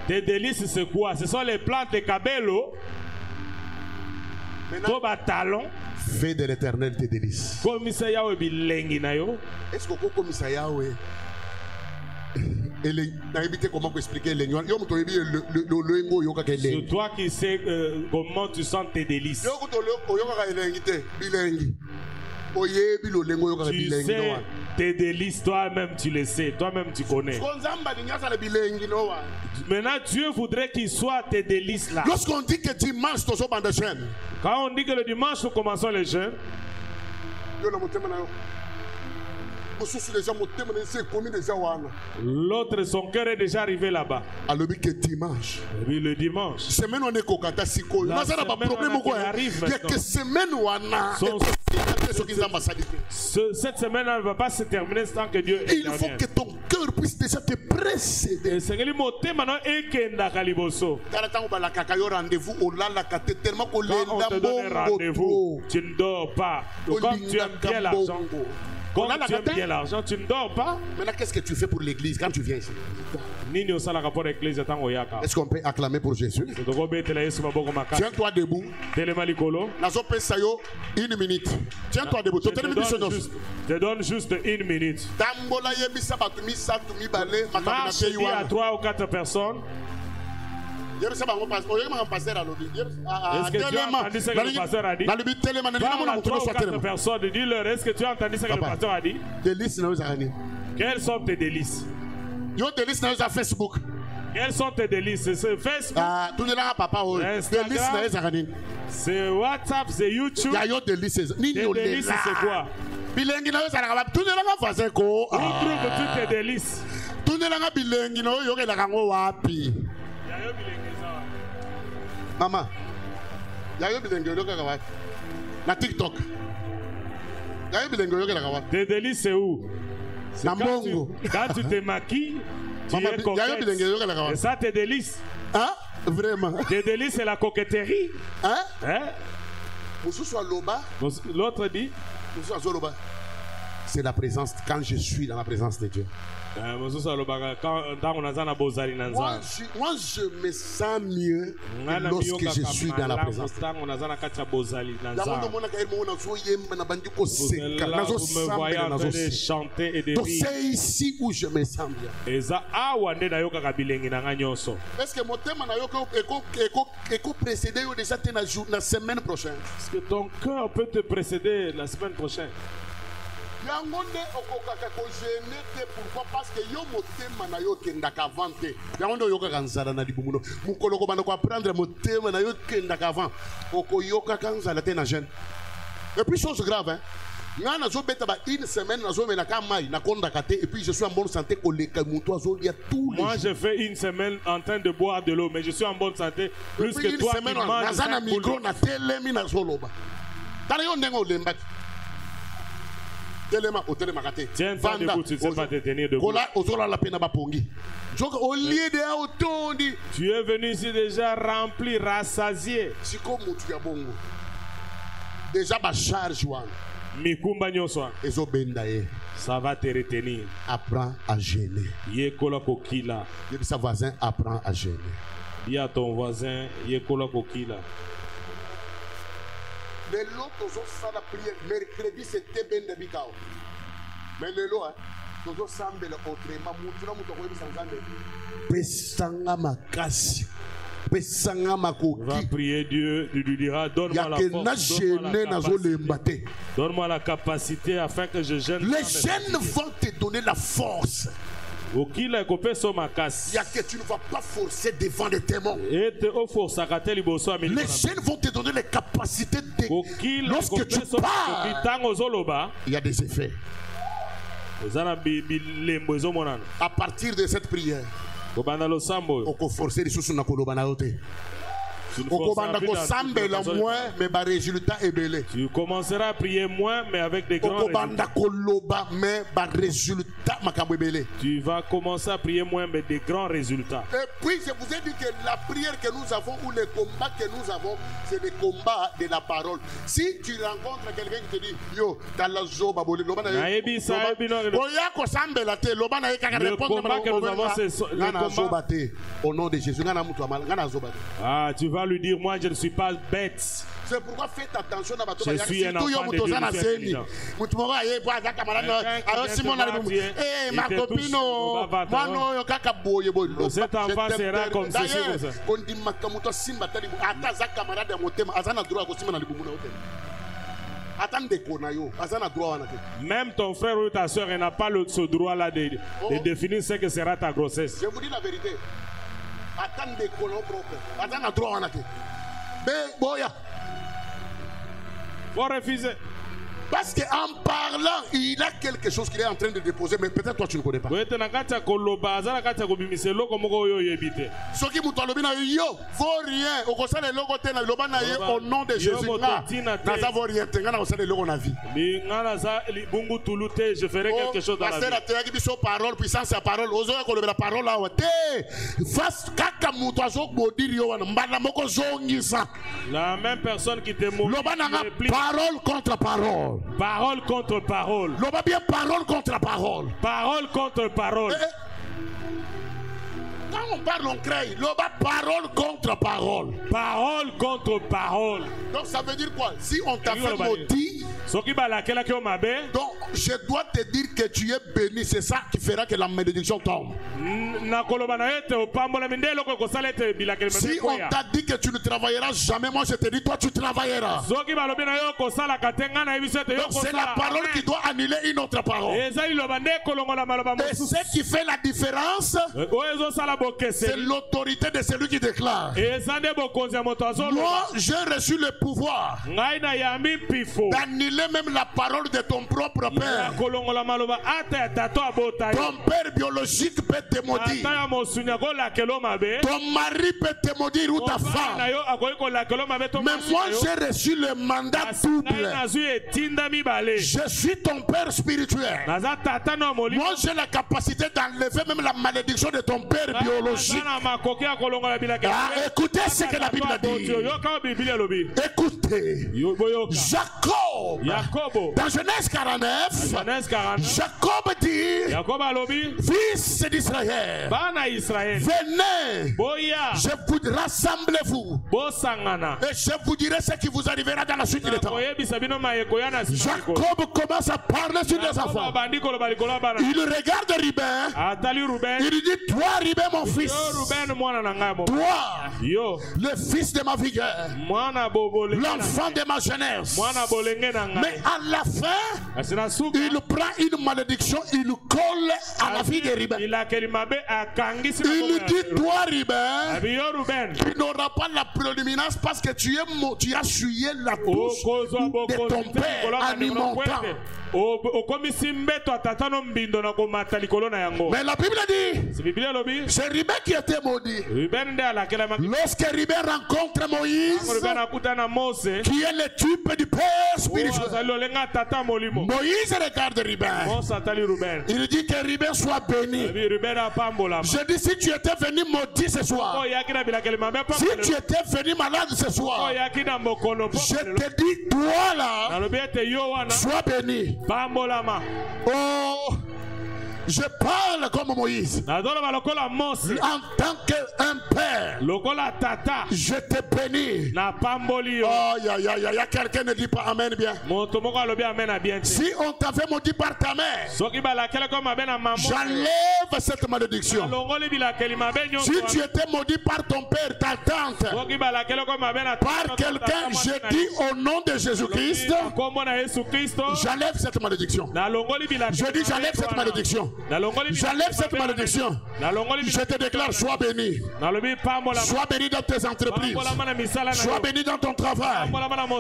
Des délices, c'est quoi? Ce sont les plantes de cabello. Toba talon. Fais de l'Éternel tes délices. Est-ce que commissariat comment expliquer les c'est toi qui sais comment tu sens tes délices. Tu sais tes délices, toi-même tu le sais, toi-même tu connais. Maintenant Dieu voudrait qu'il soit tes délices là. Lorsqu'on dit que dimanche tu as des jeûnes, quand on dit que le dimanche nous commençons les jeûnes, l'autre son cœur est déjà arrivé là-bas. Le dimanche. Oui, le dimanche. Semaine on est kokata siko. Il y a que semaine où on a. Cette semaine ne va pas se terminer sans que Dieu il faut que ton cœur puisse déjà te précéder. Rendez-vous, tu ne dors pas. Comme tu aimes bien l'argent, comme tu aimes bien l'argent, tu ne dors pas. Maintenant, qu'est-ce que tu fais pour l'église quand tu viens ici? Est-ce qu'on peut acclamer pour Jésus? Tiens-toi debout. Une minute. Tiens-toi debout. Je te donne juste une minute. Marche à 3 ou 4 personnes. Est-ce que tu as entendu ce que le pasteur a dit? Parle à 3 ou 4 personnes. Dis-leur, est-ce que tu as entendu ce que le pasteur a dit? Quelles sont tes délices? Facebook. Quelles sont tes délices? C'est Facebook, Instagram, c'est WhatsApp, c'est YouTube. Tes délices, c'est quoi? bilengi na yo sala ka tunelanga fasin ko. Où trouves toutes tes délices? Tunelanga bilengi na yo ke la kango wapi? Yayo bilengi ça. Mama. Yayo bilengi yo ke wapi? Na TikTok. Yayo bilengi yo ke la wapi? Tes délices c'est où? Na Mongo. Quand tu te maquilles, tu es coquette. Et ça tes délices? Hein? Vraiment. Tes délices c'est la coquetterie. Hein? Hein? L'autre dit c'est la présence, quand je suis dans la présence de Dieu. Moi je me sens mieux lorsque je suis dans la présence. Donc c'est ici où je me sens bien. Est-ce que mon thème est précédé déjà la semaine prochaine? Est-ce que ton cœur peut te précéder la semaine prochaine? Pourquoi? Parce que yo motema na yo kendaka vante. Yango yo kanzala na libumuno. Mukolo ko bana ko apprendre motema na yo kendaka avant. Oko yoka kanzala te na jeune. Et puis chose grave hein. Ngana zo beta ba une semaine na zo mena ka mai na konda kate et puis je suis en bonne santé ko le kamuto zo dia tous les. Moi je fais une semaine en train de boire de l'eau mais je suis en bonne santé plus que toi qui manges. Na micro na telemi na zoloba. Tala yo ndengo lembaki. Tiens-toi debout, tu ne sais pas te tenir debout. Tu es venu ici déjà rempli, rassasié. Déjà ma charge. Ça va te retenir. Apprends à gêner. Dis à voisin, apprends à gêner. Dis à ton voisin, yekola kokila. Mais l'autre, la prière, mercredi, c'était Ben de Bikao. Mais le lot, nous sommes autrement. Pesanga makasi. Pesanga makoki. Va prier Dieu, tu lui diras, donne-moi la force. Donne-moi la capacité afin que je gêne. Les jeunes vont te donner la force. Il y a que tu ne vas pas forcer devant les témoins. Les jeunes vont te donner les capacités de... Lorsque tu parles, il y a des effets. À partir de cette prière, on peut forcer les choses. Tu commenceras à prier moins, mais avec des grands résultats. Tu vas commencer à prier moins, mais des grands résultats. Et puis, je vous ai dit que la prière que nous avons, ou les combats que nous avons, c'est le combat de la parole. Si tu rencontres quelqu'un qui te dit, yo, dans la zoba, le combat que nous avons, c'est le combat au nom de Jésus. Ah, tu vas lui dire, moi je ne suis pas bête. C'est pourquoi faites attention à je suis un enfant de Dieu. Cet enfant sera comme ceci. Même ton frère ou ta soeur n'a pas ce droit-là de définir ce que sera ta grossesse. Je vous dis la vérité. Attendez qu'on propre. Attendez droit en athée. Mais boya. Faut refuser. Parce qu'en parlant, il a quelque chose qu'il est en train de déposer, mais peut-être toi tu ne connais pas. Ce qui yo, vaut rien. Au nom de Jésus, je ferai quelque chose dans la vie. Parole, puissance à parole. La même personne qui te montre. Parole contre parole. Parole contre parole. L'on bien parole contre parole. Parole contre parole. Quand on parle, on crée. L'on parole contre parole. Parole contre parole. Donc ça veut dire quoi? Si on t'a fait maudit, donc je dois te dire que tu es béni. C'est ça qui fera que la malédiction tombe. Si on t'a dit que tu ne travailleras jamais, moi je te dis, toi tu travailleras. Donc c'est la parole qui doit annuler une autre parole. Et ce qui fait la différence, c'est l'autorité de celui qui déclare. Moi j'ai reçu le pouvoir d'annuler annuler même la parole de ton propre père. Ton père biologique peut te maudire. Ton mari peut te maudire ou ta femme. Mais moi j'ai reçu le mandat double. Je suis ton père spirituel. Moi j'ai la capacité d'enlever même la malédiction de ton père biologique. Écoutez ce que la Bible dit. Écoutez. Jacob. Dans Genèse 49. Jacob dit, fils d'Israël, venez, rassemblez-vous, et je vous dirai ce qui vous arrivera dans la suite du temps. Jacob commence à parler sur les enfants. Il regarde Ruben. Il dit, toi Ruben mon fils, toi le fils de ma vigueur, l'enfant de ma jeunesse. Mais à la fin, il prend une malédiction, il colle à la vie de Ruben. Il dit, toi Ruben, tu n'auras pas la prédominance parce que tu as souillé la touche de ton père en y montant. Mais la Bible dit, c'est Ruben qui était maudit. Lorsque Ruben rencontre Moïse, qui est le type du père spirituel, Moïse regarde Ruben. Il dit que Ruben soit béni. Je dis, si tu étais venu maudit ce soir, si tu étais venu malade ce soir, je te dis, toi là, sois béni. Oh, je parle comme Moïse. En tant qu'un père, je te bénis. Oh, il y a quelqu'un qui ne dit pas Amen bien. Si on t'avait maudit par ta mère, j'enlève cette malédiction. Si tu étais maudit par ton père, ta tante, par quelqu'un, je dis au nom de Jésus-Christ, j'enlève cette malédiction. Je dis j'enlève cette malédiction. J'enlève cette malédiction. Je te déclare, sois béni. Sois béni dans tes entreprises. Sois béni dans ton travail.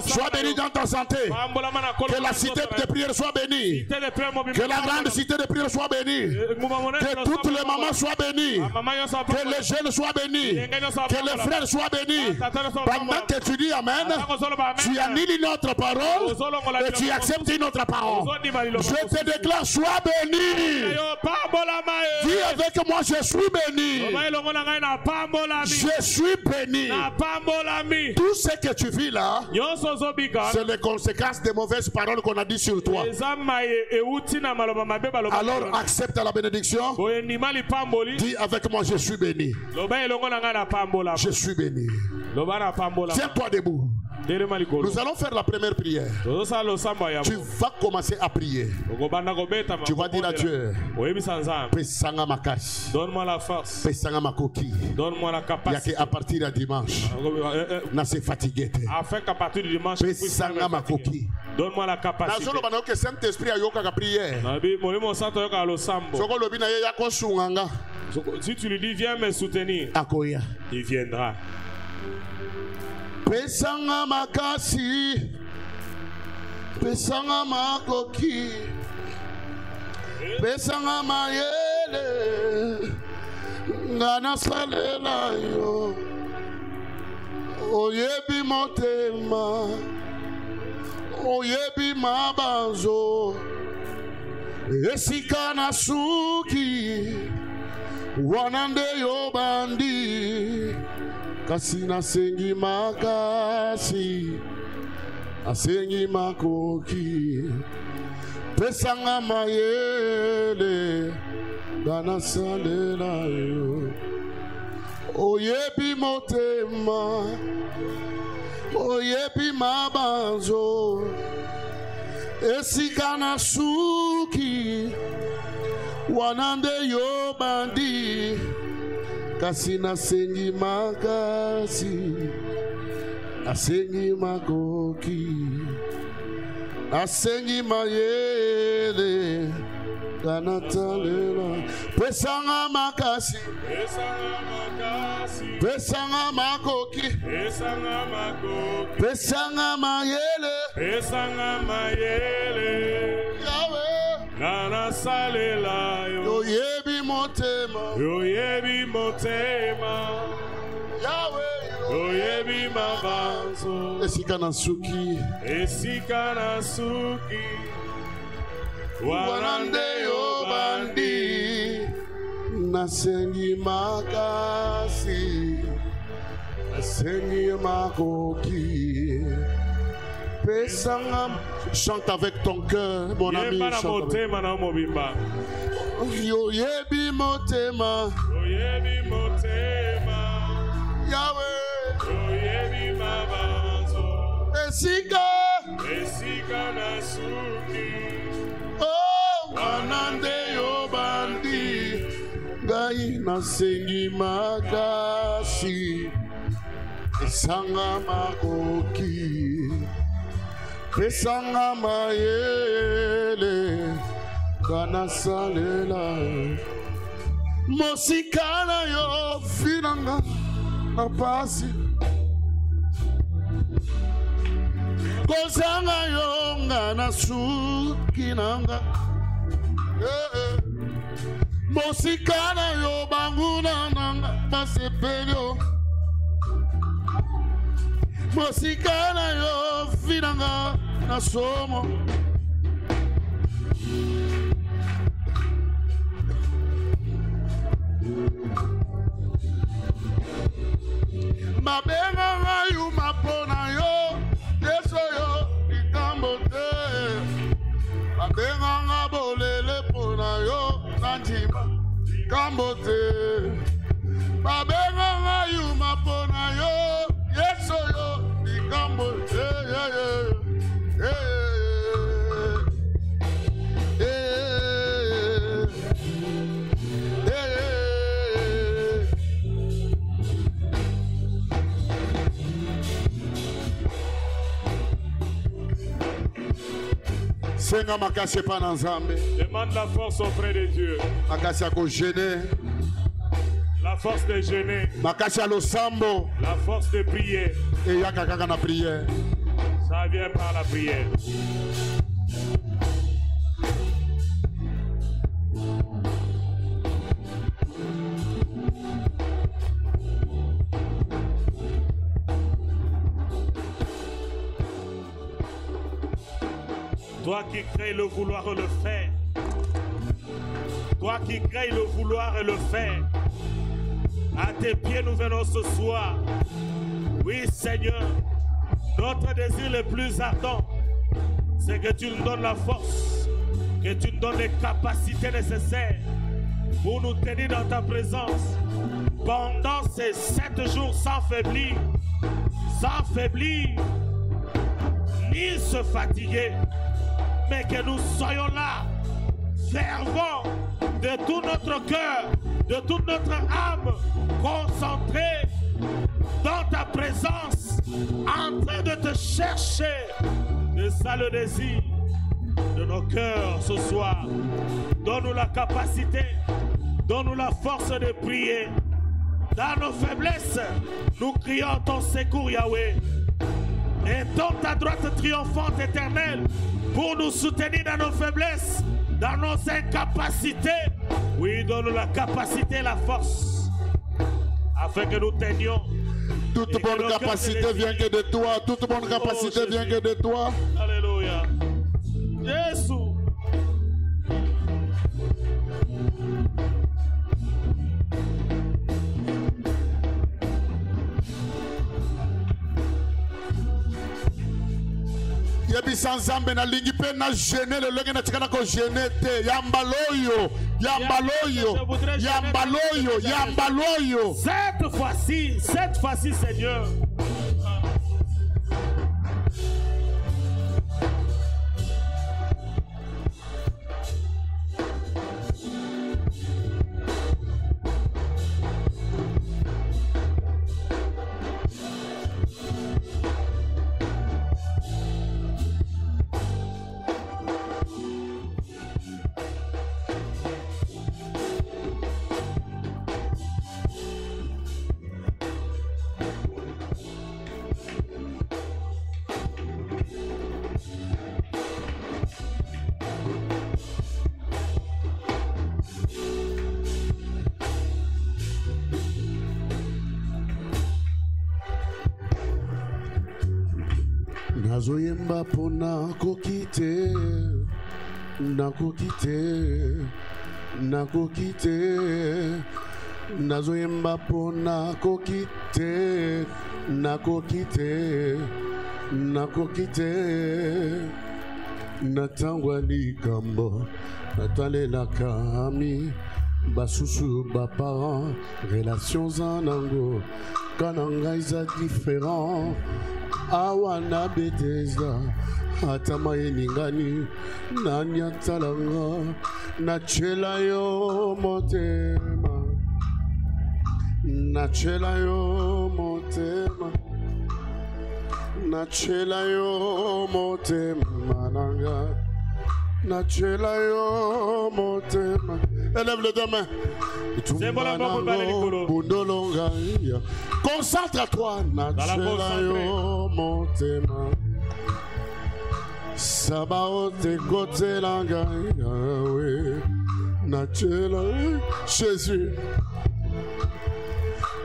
Sois béni dans ta santé. Que la cité de prière soit bénie. Que la grande cité de prière soit bénie. Que toutes les mamans soient bénies. Que les jeunes soient bénis. Que les frères soient bénis. Pendant que tu dis Amen, tu annules une autre parole et tu acceptes une autre parole. Je te déclare, sois béni. Dis avec moi, je suis béni. Je suis béni. Tout ce que tu vis là, c'est les conséquences des mauvaises paroles qu'on a dit sur toi. Alors accepte la bénédiction. Dis avec moi, je suis béni. Je suis béni. Tiens-toi debout. Nous allons faire la première prière. Tu vas commencer à prier. Tu vas dire à Dieu, donne-moi la force. Donne-moi la capacité. À partir de dimanche, je fatigué. Afin qu'à partir du dimanche, donne-moi la capacité. Si tu lui dis viens me soutenir, il viendra. Pesanga makasi, pesanga makoki, pesanga mayele, ngana salela yo, oyebi motema, oyebi mabanzo, esika na suki, wanande yo bandi. Kasi nasengi makasi, asengi makoki, pesanga mayele, dana salela yo. Oyebi motema, oyebi mabanzo, esika na suki, wanande yo bandi. Kasi nasengi makasi, asengi makoki, asengi mayele, Kanatalela. Pesanga makasi. Pesanga makoki. Pesanga mayele. Yahweh. Nana salela yo. Yo yebi motema. Yo yebi motema. Yahweh. Yo yebi mabanzo. Esika na suki. Esika na suki. Wanande yo bandi. Nasengi makasi. Nasengi makoki. Pesanga. Chante avec ton cœur, mon ami. Yo yebi motema. Yo yebi motema. Yahweh. Yo yebi mabanzo. Esika. Esika na suki. Oh, wanande yo bandi. Gai nasengi makasi. Pesanga makoki. Pesanga mayele. Kana salela. Mosikana yo finanga. Napasi. Kozanga yo ngana sukinanga. Mosikana yo banguna nanga masepelyo. Mosikana yo finanga na somo. Mabenga ngayu mapona yo. Yeso yo ikambote. Mabenga ngabolele pona yo. Nanjima ikambote. Mabenga ngayu mapona yo. Yeso yo ikambote. Senga makasi pa na Nzambe. Demande la force auprès de Dieu. Makasi ya kogene. La force de jeûner. Makasi ya losambo. La force de prier. Eyaka kaka na prière. Ça vient par la prière. Toi qui crées le vouloir et le faire. Toi qui crées le vouloir et le faire. À tes pieds nous venons ce soir. Oui Seigneur, notre désir le plus ardent, c'est que tu nous donnes la force, que tu nous donnes les capacités nécessaires pour nous tenir dans ta présence pendant ces 7 jours sans faiblir, ni se fatiguer, mais que nous soyons là, fervents de tout notre cœur, de toute notre âme, concentrés dans ta présence, en train de te chercher. C'est ça le désir de nos cœurs ce soir. Donne-nous la capacité, donne-nous la force de prier. Dans nos faiblesses, nous crions ton secours, Yahweh. Et dans ta droite triomphante éternelle, pour nous soutenir dans nos faiblesses, dans nos incapacités. Oui, donne-nous la capacité et la force, afin que nous tenions. Toute bonne capacité vient que de toi. Toute bonne capacité vient que de toi. Alléluia. Jésus. Yebisa Nzambe na lingi pe na gêner le lenge na tikana ko gêner te yambaloyo. Cette fois-ci Seigneur. Nazoyemba pona kokite, nakokite, nakokite. Nazoyemba pona kokite, nakokite, nakokite. Natangwa likambo, natalela kami, basusu bapa, relations anango, kananga isa différent. Awana beteza atama yeningani nanya talanga nachela yo motema nachela yo motema nachela yo motema nanga nachela yo motema. Élève les deux mains. C'est bon la main pour le concentre-toi. Nachelayo motema. Sabaote kote langa yawe. Nachela Jésus.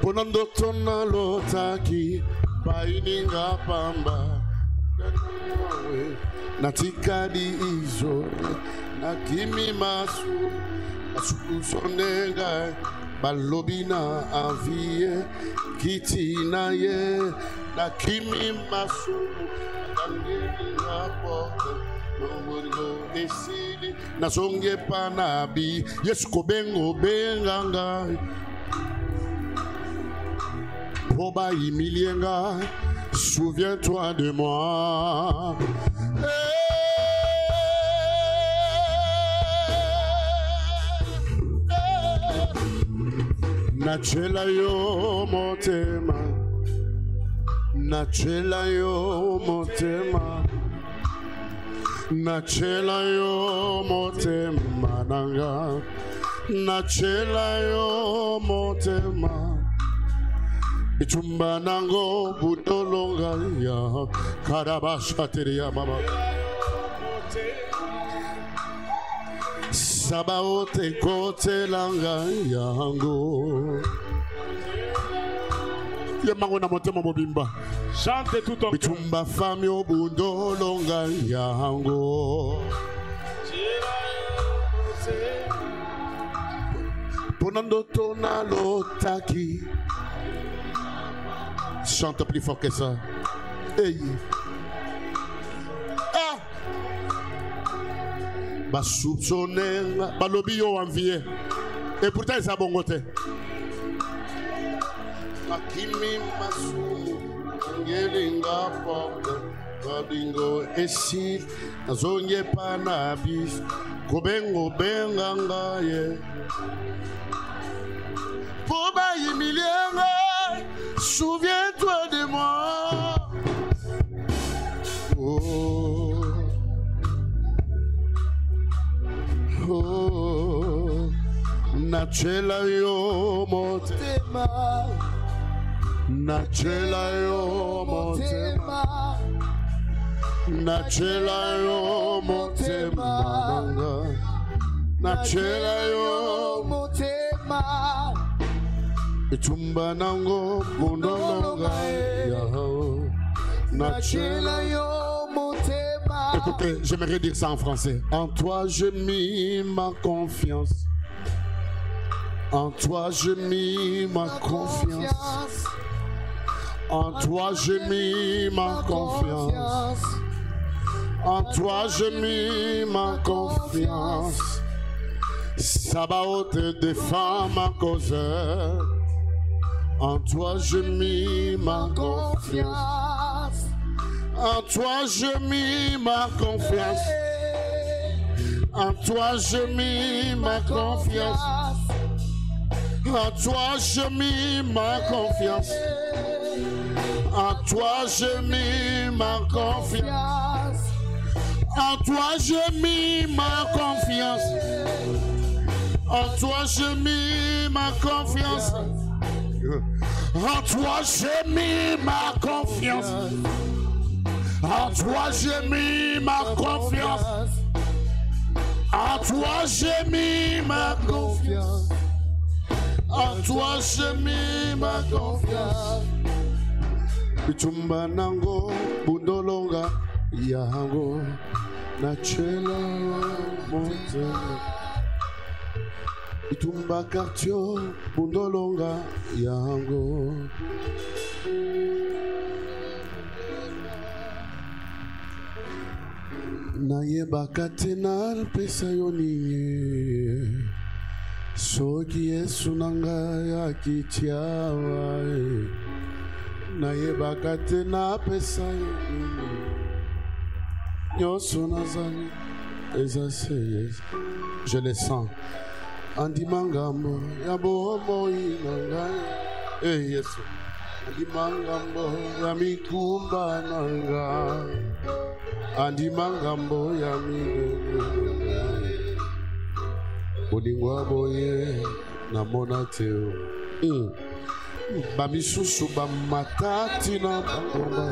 Ponando tona lotaki. Paininga pamba. Natikadi izo. Nakimi masu. Sonenga balobina avie kitina ye na kimi masu angeli rapporte nongo esili na songe panabi yesu kobengo benganga proba imilienga souviens-toi de moi. Nachela yo motema, nachela yo motema, nachela yo motema nanga, nachela yo motema. Ichumba nango budolonga ya karabasha teria mama. Sabaote kote langa yango. Yemango na motema mobimba. Chante tout en bitumba fami obundo longa yango. Ponando tona lotaki. Chante plus fort que ça. Hey. Basoupçonner, balobi yo envié. Et pourtant ils abongote. Akimi masu, ngelinga porte, babingo esi, azonye panabis, kobengo benganga ye. Boba yimilienga, souviens-toi de moi. Oh. Oh, nachela yo motema, nachela yo motema, nachela yo motema, nachela yo motema. Itumba nango bundolonga yao, nachela yo motema. Écoutez, j'aimerais dire ça en français. En toi, je mis ma confiance. En toi, je mis ma confiance. En toi, je mis ma confiance. En toi, je mis ma confiance. Sabaote défend ma cause. En toi, je mis ma confiance. En toi je mis ma confiance. En toi je mis ma confiance. En toi je mis ma confiance. En toi je mis ma confiance. En toi je mis ma confiance. En toi je mis ma confiance. En toi j'ai mis ma confiance. En toi j'ai mis ma confiance. En toi j'ai mis ma confiance. En toi j'ai mis ma confiance. Bitumba nango bundolonga yango nachela monte itumba kartio bundolonga yango nayebaka te nalpesa yo nini soki Yesu na ngai akitiawa nayebaka te napesa yo nini nyonso nazali ezase Yesu. Je le sens andima ngambo ya bomoi na ngai Yesu andima ngambo ya mikumba na ngai andima ngambo ya milele bolingwa boye na mona teo bamisusu bamatati na bangomba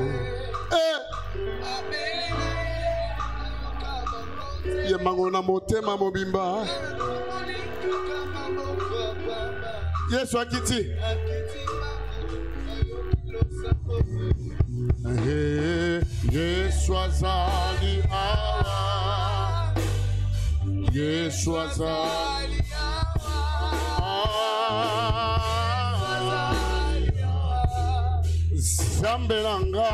ye mango na motema mobimba Yesu akiti Yesu azali awa Yesu azali awa Zambelanga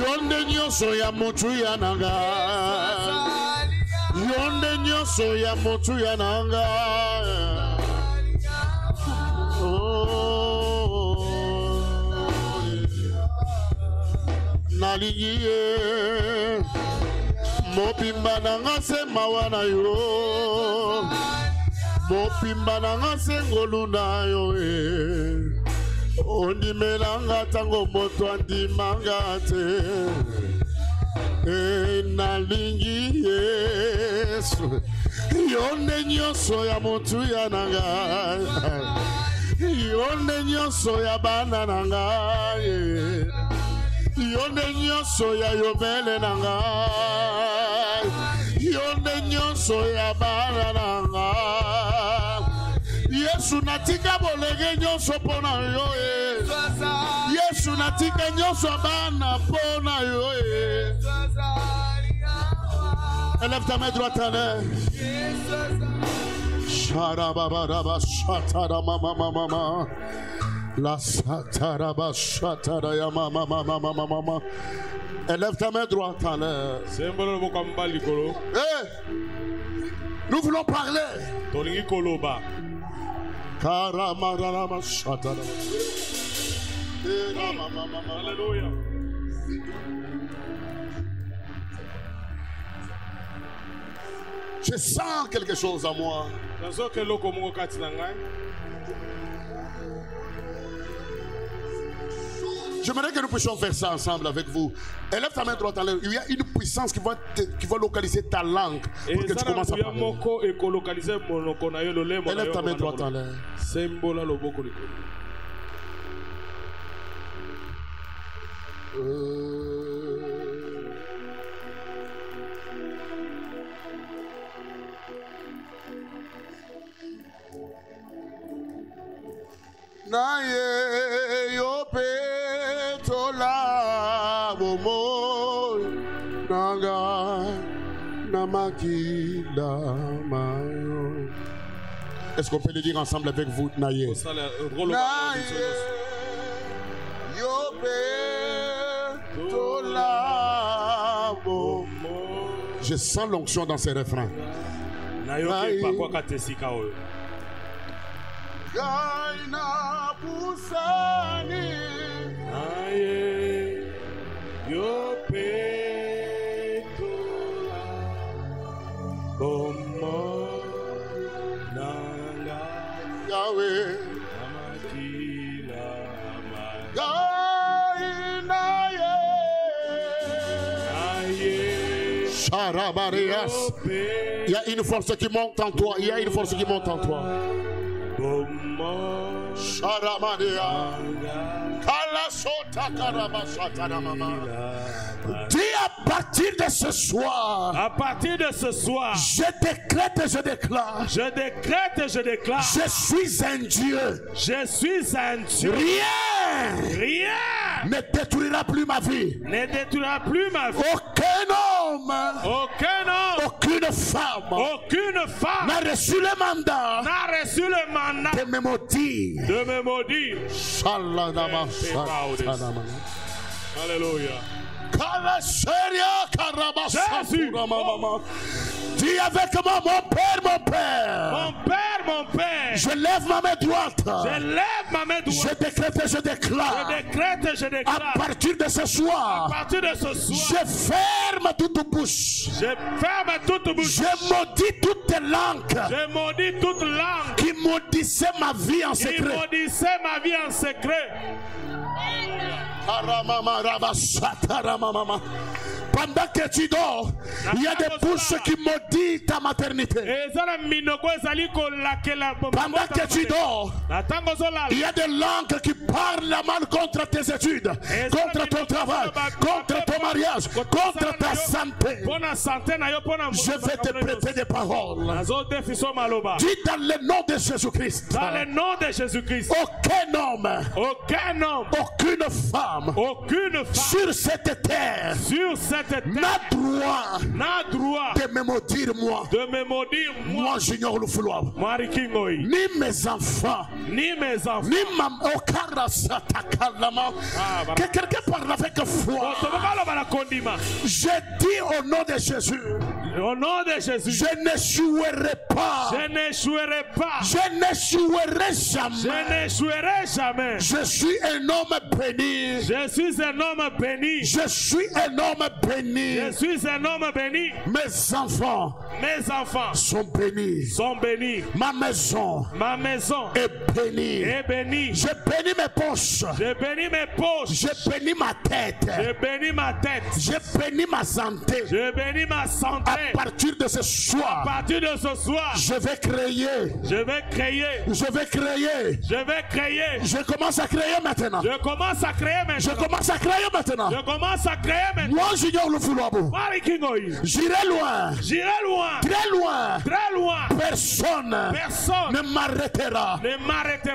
Yonde nyoso ya motu ya nanga Yonde nyoso ya motu ya nanga Naliye Mopimba nanga se mawana yo Mopimba nanga se ngolu na yo Ondimelanga tango moto andimanga te Nalingi Yesu Yonde nyoso ya motu ya nanga Yonde nyoso ya bana nanga Yonde nyoso ya yobele nanga Yonde nyoso ya bana nanga Yesu natika bolege nyoso pona yo Yesu natika nyoso bana pona yo Élève ta main droite en l'air Sharababaraba shatara mama mama La sataraba shatara ya mama mama mama mama Élève ta main droite en l'air Nous voulons parler Karamarama shatara Alléluia Je sens quelque chose à moi. J'aimerais que nous puissions faire ça ensemble avec vous. Élève ta main droite en l'air. Il y a une puissance qui va localiser ta langue pour que tu commences à parler. Élève ta main droite en l'air. Naye yo petola bomo naga namakila mayo. Est-ce qu'on peut le dire ensemble avec vous, Naye? Naye yo petola bomo. Je sens l'onction dans ces refrains. Naye Gaina pusani aye yo petola bomo nanga Yahweh amakila Gaina ye Charabarias. Il y a une force qui monte en toi. Il y a une force qui monte en toi. Dis à partir de ce soir. À partir de ce soir. Je décrète et je déclare. Je décrète et je déclare. Je suis un Dieu. Je suis un Dieu. Rien. Rien. ne détruira plus ma vie. Ne détruira plus ma vie. Aucun homme. Aucun homme. Aucune femme. Aucune femme. N'a reçu le mandat. N'a reçu le mandat. De me maudire. De me maudire. Alléluia. Jésus. Dis avec moi, mon Père, mon Père. Mon Père, mon Père. Je lève ma main droite. Je lève ma main droite. Je décrète et je déclare. Je décrète et je déclare. À partir de ce soir. À partir de ce soir. Je ferme toute bouche. Je ferme toute bouche. Je maudis toute langue. Je maudis toute langue. Qui maudissait ma vie en secret. Qui maudissait ma vie en secret. Pendant que tu dors, il y a des bouches qui maudissent ta maternité. Pendant que tu dors, il y a des langues qui parlent mal contre tes études, contre ton travail, contre ton mariage, contre ta santé. Je vais te prêter des paroles. Dis dans le nom de Jésus-Christ. Dans le nom de Jésus-Christ. Aucun homme, aucune femme, sur cette terre, n'a droit de me maudire moi. Moi j'ignore le fouloir. Ni mes enfants. Ni ma que quelqu'un parle avec foi. Je dis au nom de Jésus. Au nom de Jésus. Je n'échouerai pas. Je n'échouerai pas. Je n'échouerai jamais. Je n'échouerai jamais. Je suis un homme béni. Je suis un homme béni. Je suis un homme béni. Je suis un homme béni. Mes enfants sont bénis. Ma maison est bénie. Je bénis mes poches. Je bénis mes poches. Je bénis ma tête. Je bénis ma tête. Je bénis ma santé. Je bénis ma santé. À partir de ce soir. Je vais créer. Je vais créer. Je vais créer. Je vais créer. Je commence à créer maintenant. Je commence à créer maintenant. Je commence à créer maintenant. Je commence à créer maintenant. Moi j'ignore le fouloir. J'irai loin. J'irai loin. Très loin. Très loin. Personne ne m'arrêtera.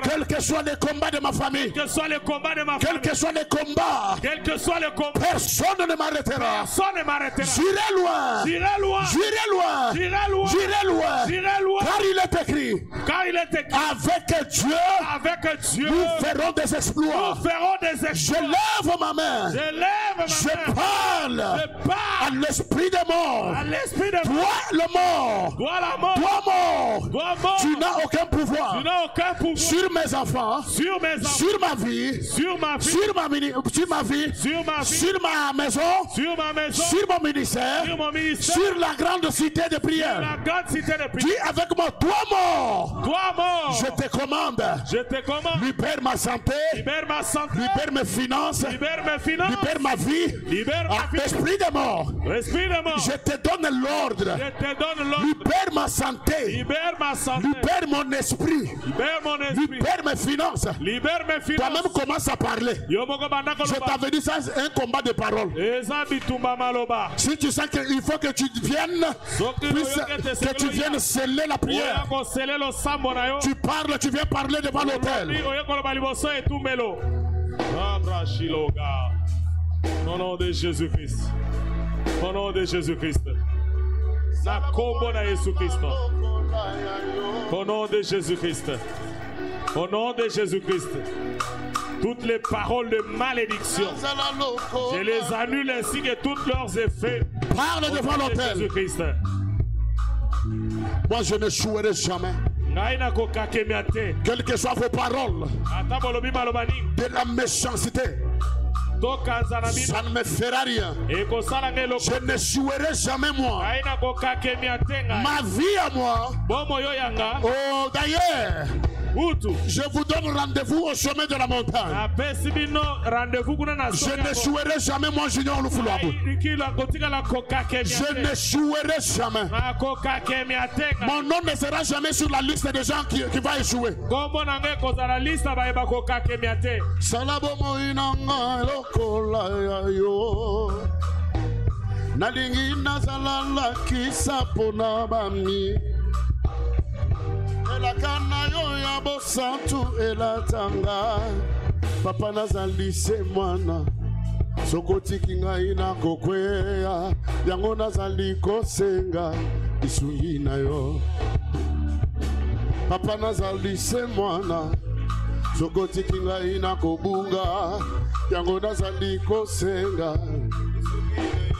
Quel que soit les combats de ma famille. Quel que soit les combats de ma famille. Quel que soit les combats. Quel que soit les combats. Personne ne m'arrêtera. Personne ne m'arrêtera. J'irai loin. J'irai loin. J'irai loin. J'irai loin. J'irai loin. J'irai loin. Car il est écrit. Car il est écrit. Avec Dieu. Nous ferons des exploits. Nous ferons des exploits. Je lève ma main. Je lève ma main. Je parle. À l'esprit des morts. À l'esprit des morts. Toi le mort. Toi la mort. Toi mort. Toi mort. Tu n'as aucun pouvoir. Tu n'as aucun pouvoir. Sur mes enfants. Sur mes enfants. Sur ma vie. Sur ma vie. Sur ma vie. Sur ma vie. Sur ma maison. Sur ma maison. Sur mon ministère. Sur mon ministère. Sur la grande cité de prière. Sur la grande cité de prière. Dis avec moi, toi mort. Toi mort. Je te commande. Je te commande. Libère ma santé. Libère ma santé. Libère mes finances. Libère mes finances. Libère ma vie. Libère ma vie. Esprit de mort. Esprit de mort. Je te donne l'ordre. Je te donne l'ordre. Libère ma santé. Libère ma santé. Libère mon esprit. Libère mon esprit. Libère mes finances. Libère mes finances. Toi-même commence à parler. Je t'avais dit ça, c'est un combat de parole. Si tu sens qu'il faut que tu viennes, que tu viennes sceller la prière. Tu parles, tu viens parler devant l'autel. Au nom de Jésus-Christ. Au nom de Jésus-Christ. Au nom de Jésus-Christ. Au nom de Jésus-Christ. Toutes les paroles de malédiction, je les annule ainsi que tous leurs effets. Parle devant l'autel. Jésus-Christ. Moi je ne jouerai jamais. Quelles que soient vos paroles, de la méchanceté, ça ne me fera rien. Je ne jouerai jamais moi. Ma vie à moi. Oh d'ailleurs, je vous donne rendez-vous au sommet de la montagne. Je ne jouerai jamais moi j'ignore le fouloir. Je ne jouerai jamais. Mon nom ne sera jamais sur la liste des gens qui va échouer. Elakana yo ya bosantu elatanga Papa nazali se mwana sokotiki ngai na kokweya yango nazali kosenga isungi na yo. Papa nazali se mwana sokotiki ngai na kobunga yango nazali kosenga.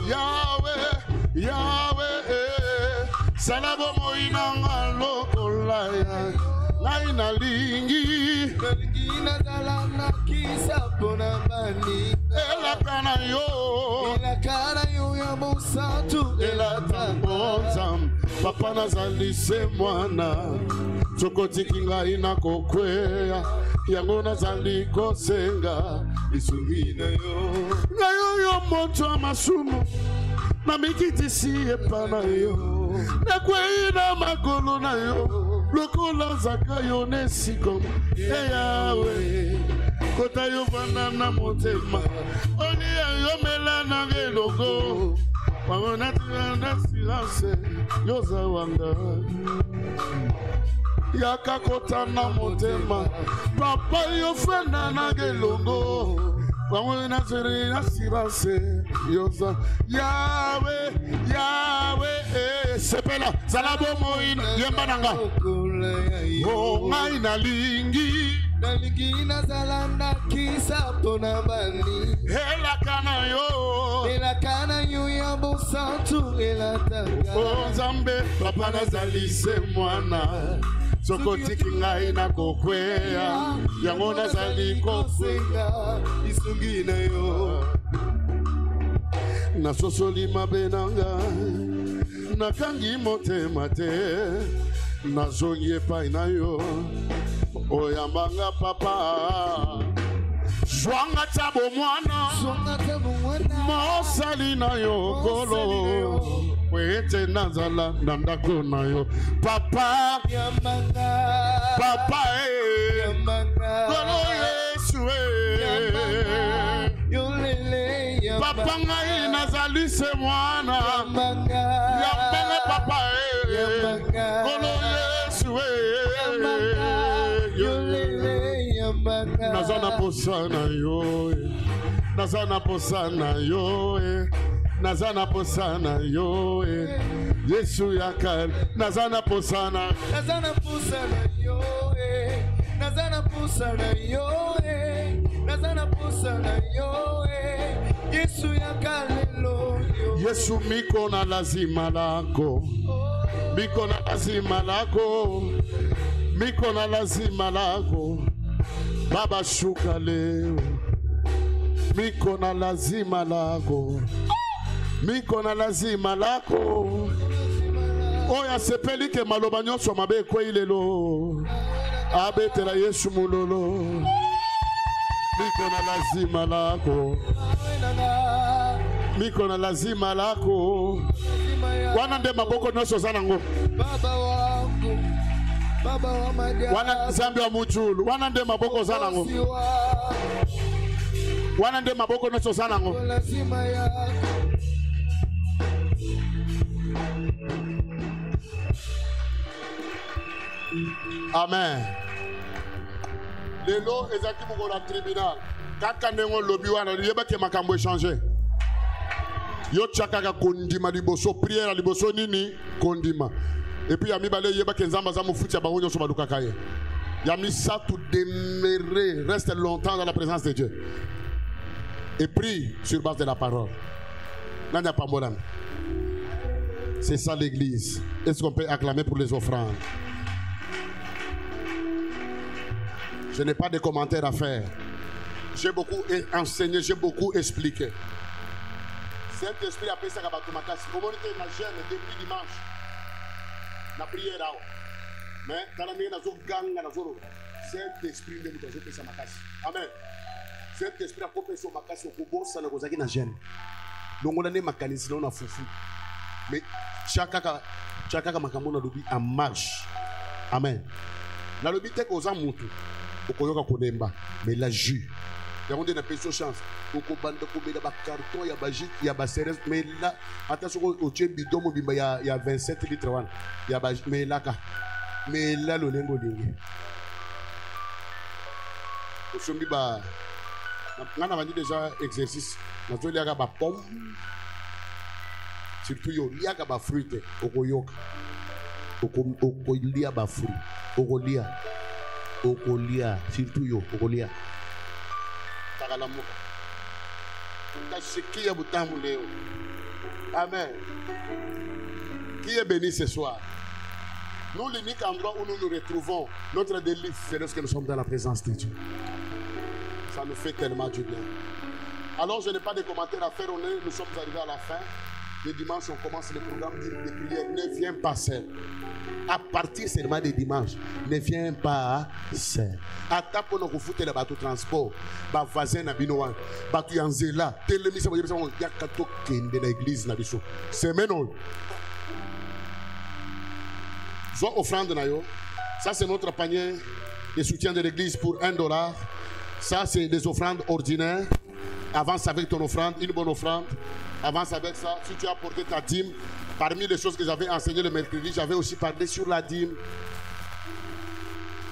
Yahweh, Yahweh, salabo moinanga lokolaya ngai nalingi na dalana kisa pona bani elakana yo ya musatu elatangonzam. Papa nazali se mwana sokotiki ngai na kokweya yango nazali kosenga isungi na yo. Ngayo yo moto amasumu na mikitisi epa na yo nakwei na makolo na yo lokola zaka yo nesiko. Yawe kota yo vanda na motema oni yo mela na geloko wangona tina silence yo zawanga yaka kota na motema papa yo fenda na gelongo wangona tina silence yo za. Yawe Yawe sepela zalabo moina yembananga o ngai nalingi na zalanda kisa pona bani elakana yo ya musatu elatanga. O Nzambe papa nazali se mwana sokotiki ngai na kokweya yango nazali kosenga isungi na yo. Nasosoli mabe nanga nakangi motema te nazongi epai na yo oyambanga papa zwanga tabo mwana mosali na yo kolo wete nazala na ndako na yo papa papa kolo Yesu papa ngai nazali se mwana yambanga papa kolo Yesu nazana posana yo nazana posana yo nazana posana yo Yesu yakal nazana posana yo nazana posana yo nazana posana yo Yesu yakalelo yo. Yesu miko na lazima lako miko na lazima lako miko na lazima lako Baba shuka leo miko na lazima lako miko na lazima lako oya sepelike maloba nyonso mabe kwei lelo abetela Yesu mulolo miko na lazima lako miko na lazima lako wana nde maboko nyonso zanango Baba wangu Baba wa maja wana Nzambe wa mujulu wana nde maboko zanango wana nde maboko nyonso zanango lazima yako. Amen. Lelo ezaki moko na tribunal kaka ndengo lobi wana yeba ke makambo échanger yo chakaka kondima liboso prière liboso nini kondima et puis yami bale yeba ke nzamba za mufuti ya bango nyoso balukaka ye yami ça tout demeurer reste longtemps dans la présence de Dieu et prie sur base de la parole. Nanya pambolan. C'est ça l'église. Est-ce qu'on peut acclamer pour les offrandes? Je n'ai pas de commentaires à faire. J'ai beaucoup enseigné, j'ai beaucoup expliqué. Saint-Esprit a fait ça à Batomakasi. Comment était la jeune depuis dimanche? La prière là. Mais dans la mienne, Saint-Esprit de l'État, je fais ça Makasi. Amen. Saint-Esprit a fait ça Makasi au Kobo, ça n'a pas été la jeune. Donc on a des mécanismes, on a foufou. Mais chacun makambo na lobi en marche. Amen. Na lobi te ko za mutu. Okoyoka konemba mais la jus. Il y a une personne chance. Okobanda ko bela ba carton ya ba jus, ya ba ceres mais là attention au tche bidon mo bimba ya 27 litres wana. Ya ba mais là ka. Mais là lo lengo lingi. On a déjà exercice. On a déjà pomme. Surtout, il y a des fruits. Okolia ba fruit. Okolia. Surtout yo. Okolia. Amen. Qui est béni ce soir? Nous, l'unique endroit où nous nous retrouvons, notre délice, c'est lorsque nous sommes dans la présence de Dieu. Ça nous fait tellement du bien. Alors, je n'ai pas de commentaires à faire. Nous sommes arrivés à la fin. Le dimanche, on commence le programme de prière. Ne viens pas seul. À partir seulement des dimanches, ne viens pas seul. À ta pour nous foutre le bateau transport, ba voisin na binoan, bateau yanzela, télémis ça y a kato kende na église na biso. C'est maintenant. Soit offrande na yo. Ça c'est notre panier de soutien de l'église pour $1. Ça c'est des offrandes ordinaires. Avance avec ton offrande, une bonne offrande. Avance avec ça. Si tu as apporté ta dîme, parmi les choses que j'avais enseignées le mercredi, j'avais aussi parlé sur la dîme.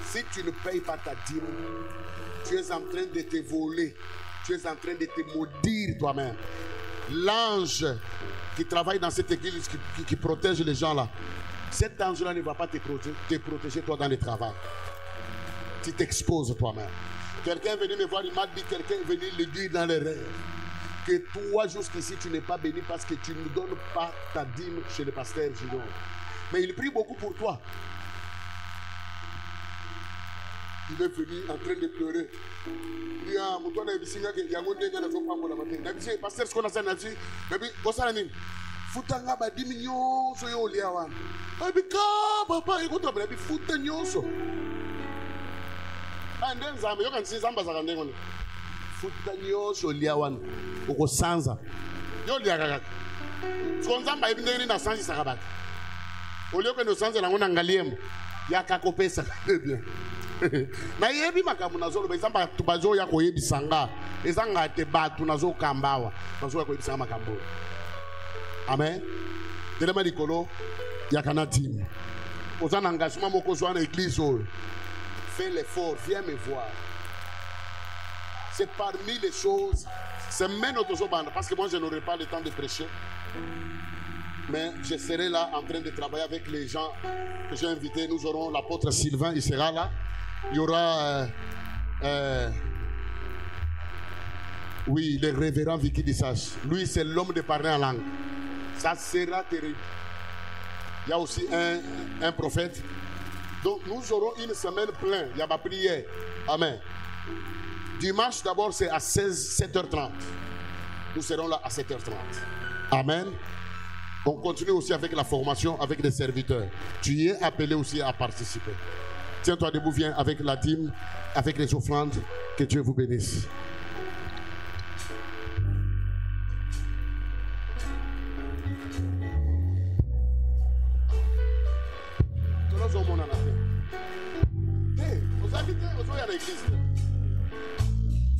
Si tu ne payes pas ta dîme, tu es en train de te voler. Tu es en train de te maudire toi-même. L'ange qui travaille dans cette église, qui protège les gens là, cet ange-là ne va pas te protéger toi dans le travail. Tu t'exposes toi-même. Quelqu'un est venu me voir, il m'a dit, quelqu'un est venu le dire dans les rêves. Que toi, jusqu'ici, tu n'es pas béni parce que tu ne donnes pas ta dîme chez le pasteur Junior. Mais il prie beaucoup pour toi. Il est venu en train de pleurer. Il dit, ah, mon il y a un monde pasteur, ce qu'on a fait, il dit, mais futanga ba diminyo so yo liawan. Abi ka papa ikuta ba bi futa nyoso. Ande nzambe yo kan sinzamba zakande ngone. Futa nyoso liawan ukosanza. Yo liakaka. Sonzamba ibindeni na sanzi sakabaka. Olio ke no sanza na ngona ngaliembo. Yakakopesa bien. Na yebi makamu nazolo ba izamba tubazo ya koyebisanga. Ezanga te batu nazo kambawa. Nazo ya koyebisanga makambo. Amen. Telema likolo yakana dim. Oza na engagement moko zo na église. Fais l'effort, viens me voir. C'est parmi les choses. C'est même notre bande parce que moi je n'aurai pas le temps de prêcher. Mais je serai là en train de travailler avec les gens que j'ai invités. Nous aurons l'apôtre Sylvain, il sera là. Il y aura oui, le révérend Vicky Dissage. Lui, c'est l'homme de parler en langue. Ça sera terrible. Il y a aussi un prophète. Donc nous aurons une semaine pleine. Il y a ma prière. Amen. Dimanche d'abord c'est à 7h30. Nous serons là à 7h30. Amen. On continue aussi avec la formation avec les serviteurs. Tu y es appelé aussi à participer. Tiens-toi debout, viens avec la dîme, avec les offrandes. Que Dieu vous bénisse.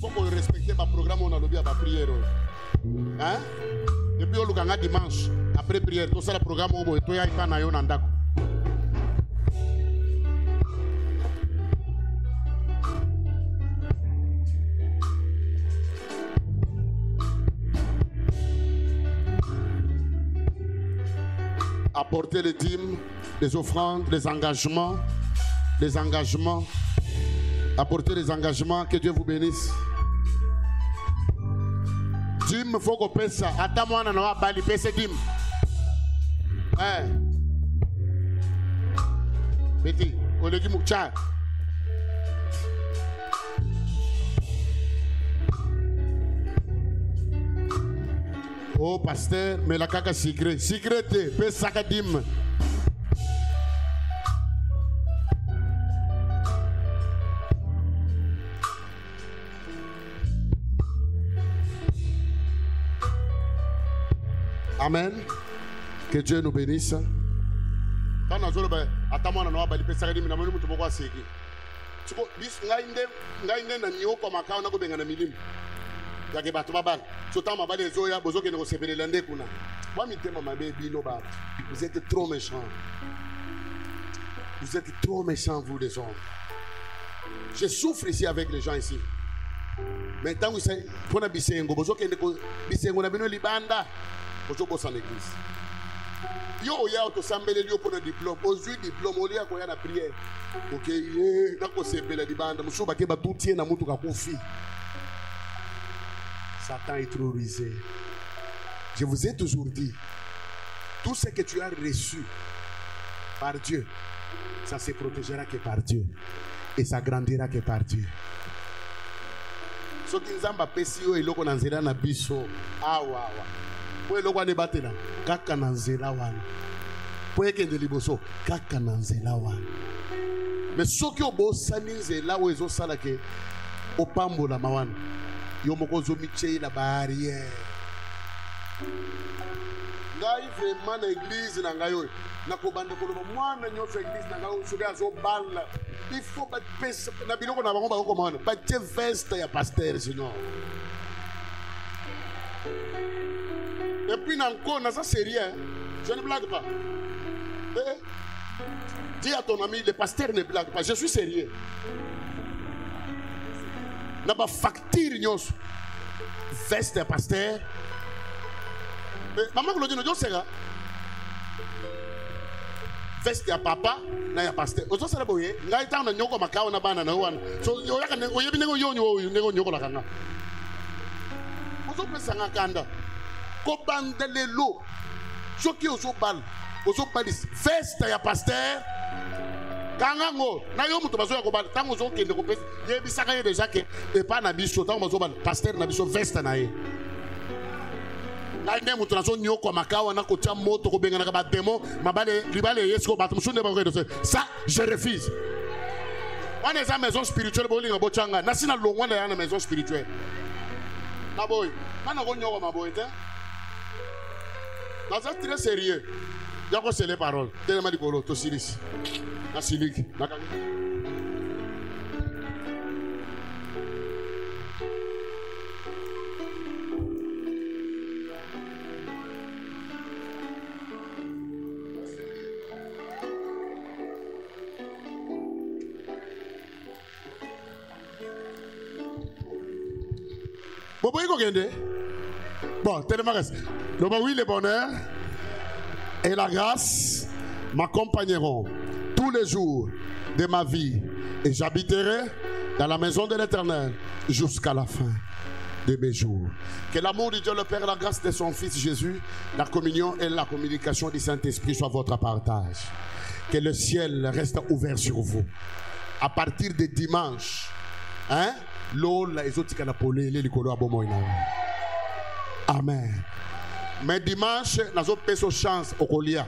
Il faut respecter ma programme, on a lobby à ma prière. Hein? Depuis on a dimanche, après prière, tout ça le programme, on a été à Yonandako. Apporter les dîmes, les offrandes, les engagements. Apporter les engagements, que Dieu vous bénisse. Dîme, faut qu'on paie ça. Attends-moi, on a bali, paie ce dîme. Petit, on le dit moucha. Oh, pasteur, mais la caca secret. Secret, paie ça, dîme. Amen. Que Dieu nous bénisse. Quand nous avons attends-moi, nous avons balipé ça, nous avons dit que nous avons ségué. Tu vois, nous avons dit que nous avons dit que nous avons dit vous êtes trop méchants. Vous êtes trop méchants, vous les hommes. Je souffre ici avec les gens ici. Mais tant que c'est pour na bisengo, bozo kende ko bisengo na bino libanda, bozo bossa l'église. Yo oya to sambele liyo pour na diplôme, aujourd'hui diplôme olia ko ya na prière. OK, na ko sebela libanda, muso ba ke ba tutie na mutu ka kofi. Satan est trop rusé. Je vous ai toujours dit, tout ce que tu as reçu par Dieu, ça se protégera que par Dieu. Et ça grandira que par Dieu. Ce qui nous a pesi yo eloko na nzela na biso awa. Po eloko ne batela kaka na nzela wana. Po ekende liboso kaka na nzela wana. Mais soki obosani nzela o ezosala ke opambola mawana. Yo moko zomiche la barrière. Ngai vraiment na église na ngayo na kobanda koloba mwana nyonso église na ngayo soki azobala il faut ba pesa na biloko na bango ba komona ba te veste ya pasteur sinon. Et puis encore na ça sérieux, je ne blague pas. Dis à ton ami, le pasteur ne blague pas, je suis sérieux. Na ba facture nyonso veste ya pasteur. Maman Claudine, je sais là. Veste ya papa na ya pasteur. Ozo sala boye, ngai tanga nyoko makao na bana na wana. So yo yaka ne oyebi nego yonyo nego nyoko la kanga. Ozo pesa ngakanda. Ko bandele lo. Soki ozo bal veste ya pasteur. Kanga ngo na yo muto bazo ya ko bal tango ozo kende ko pesa. Yebi saka ye déjà que e pa na biso tango bazo bal pasteur na biso veste na ye. Ngai mutu nazo nyoko makawa na kotia moto ko benga na ba demo mabale libale yesko bato musune ba ko ça je refuse. On est à maison spirituelle bo linga bo changa na sina longwa na na maison spirituelle na boy mana ko nyoko maboy te na ça très sérieux ya ko c'est les paroles tellement di kolo to silis na siliki na ka Bon, tellement reste. Donc oui, le bonheur et la grâce m'accompagneront tous les jours de ma vie et j'habiterai dans la maison de l'Éternel jusqu'à la fin de mes jours. Que l'amour de Dieu le Père, la grâce de son Fils Jésus, la communion et la communication du Saint-Esprit soient votre partage. Que le ciel reste ouvert sur vous. À partir de dimanche, hein? Amen. Mais dimanche, nous avons une chance au colia.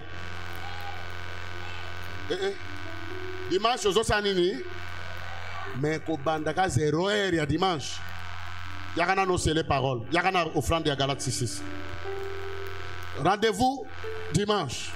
Dimanche, nous avons mais Kobandaka 0 heure dimanche. Il y a nos les paroles. Il y a une offrande de Galates 6. Rendez-vous dimanche.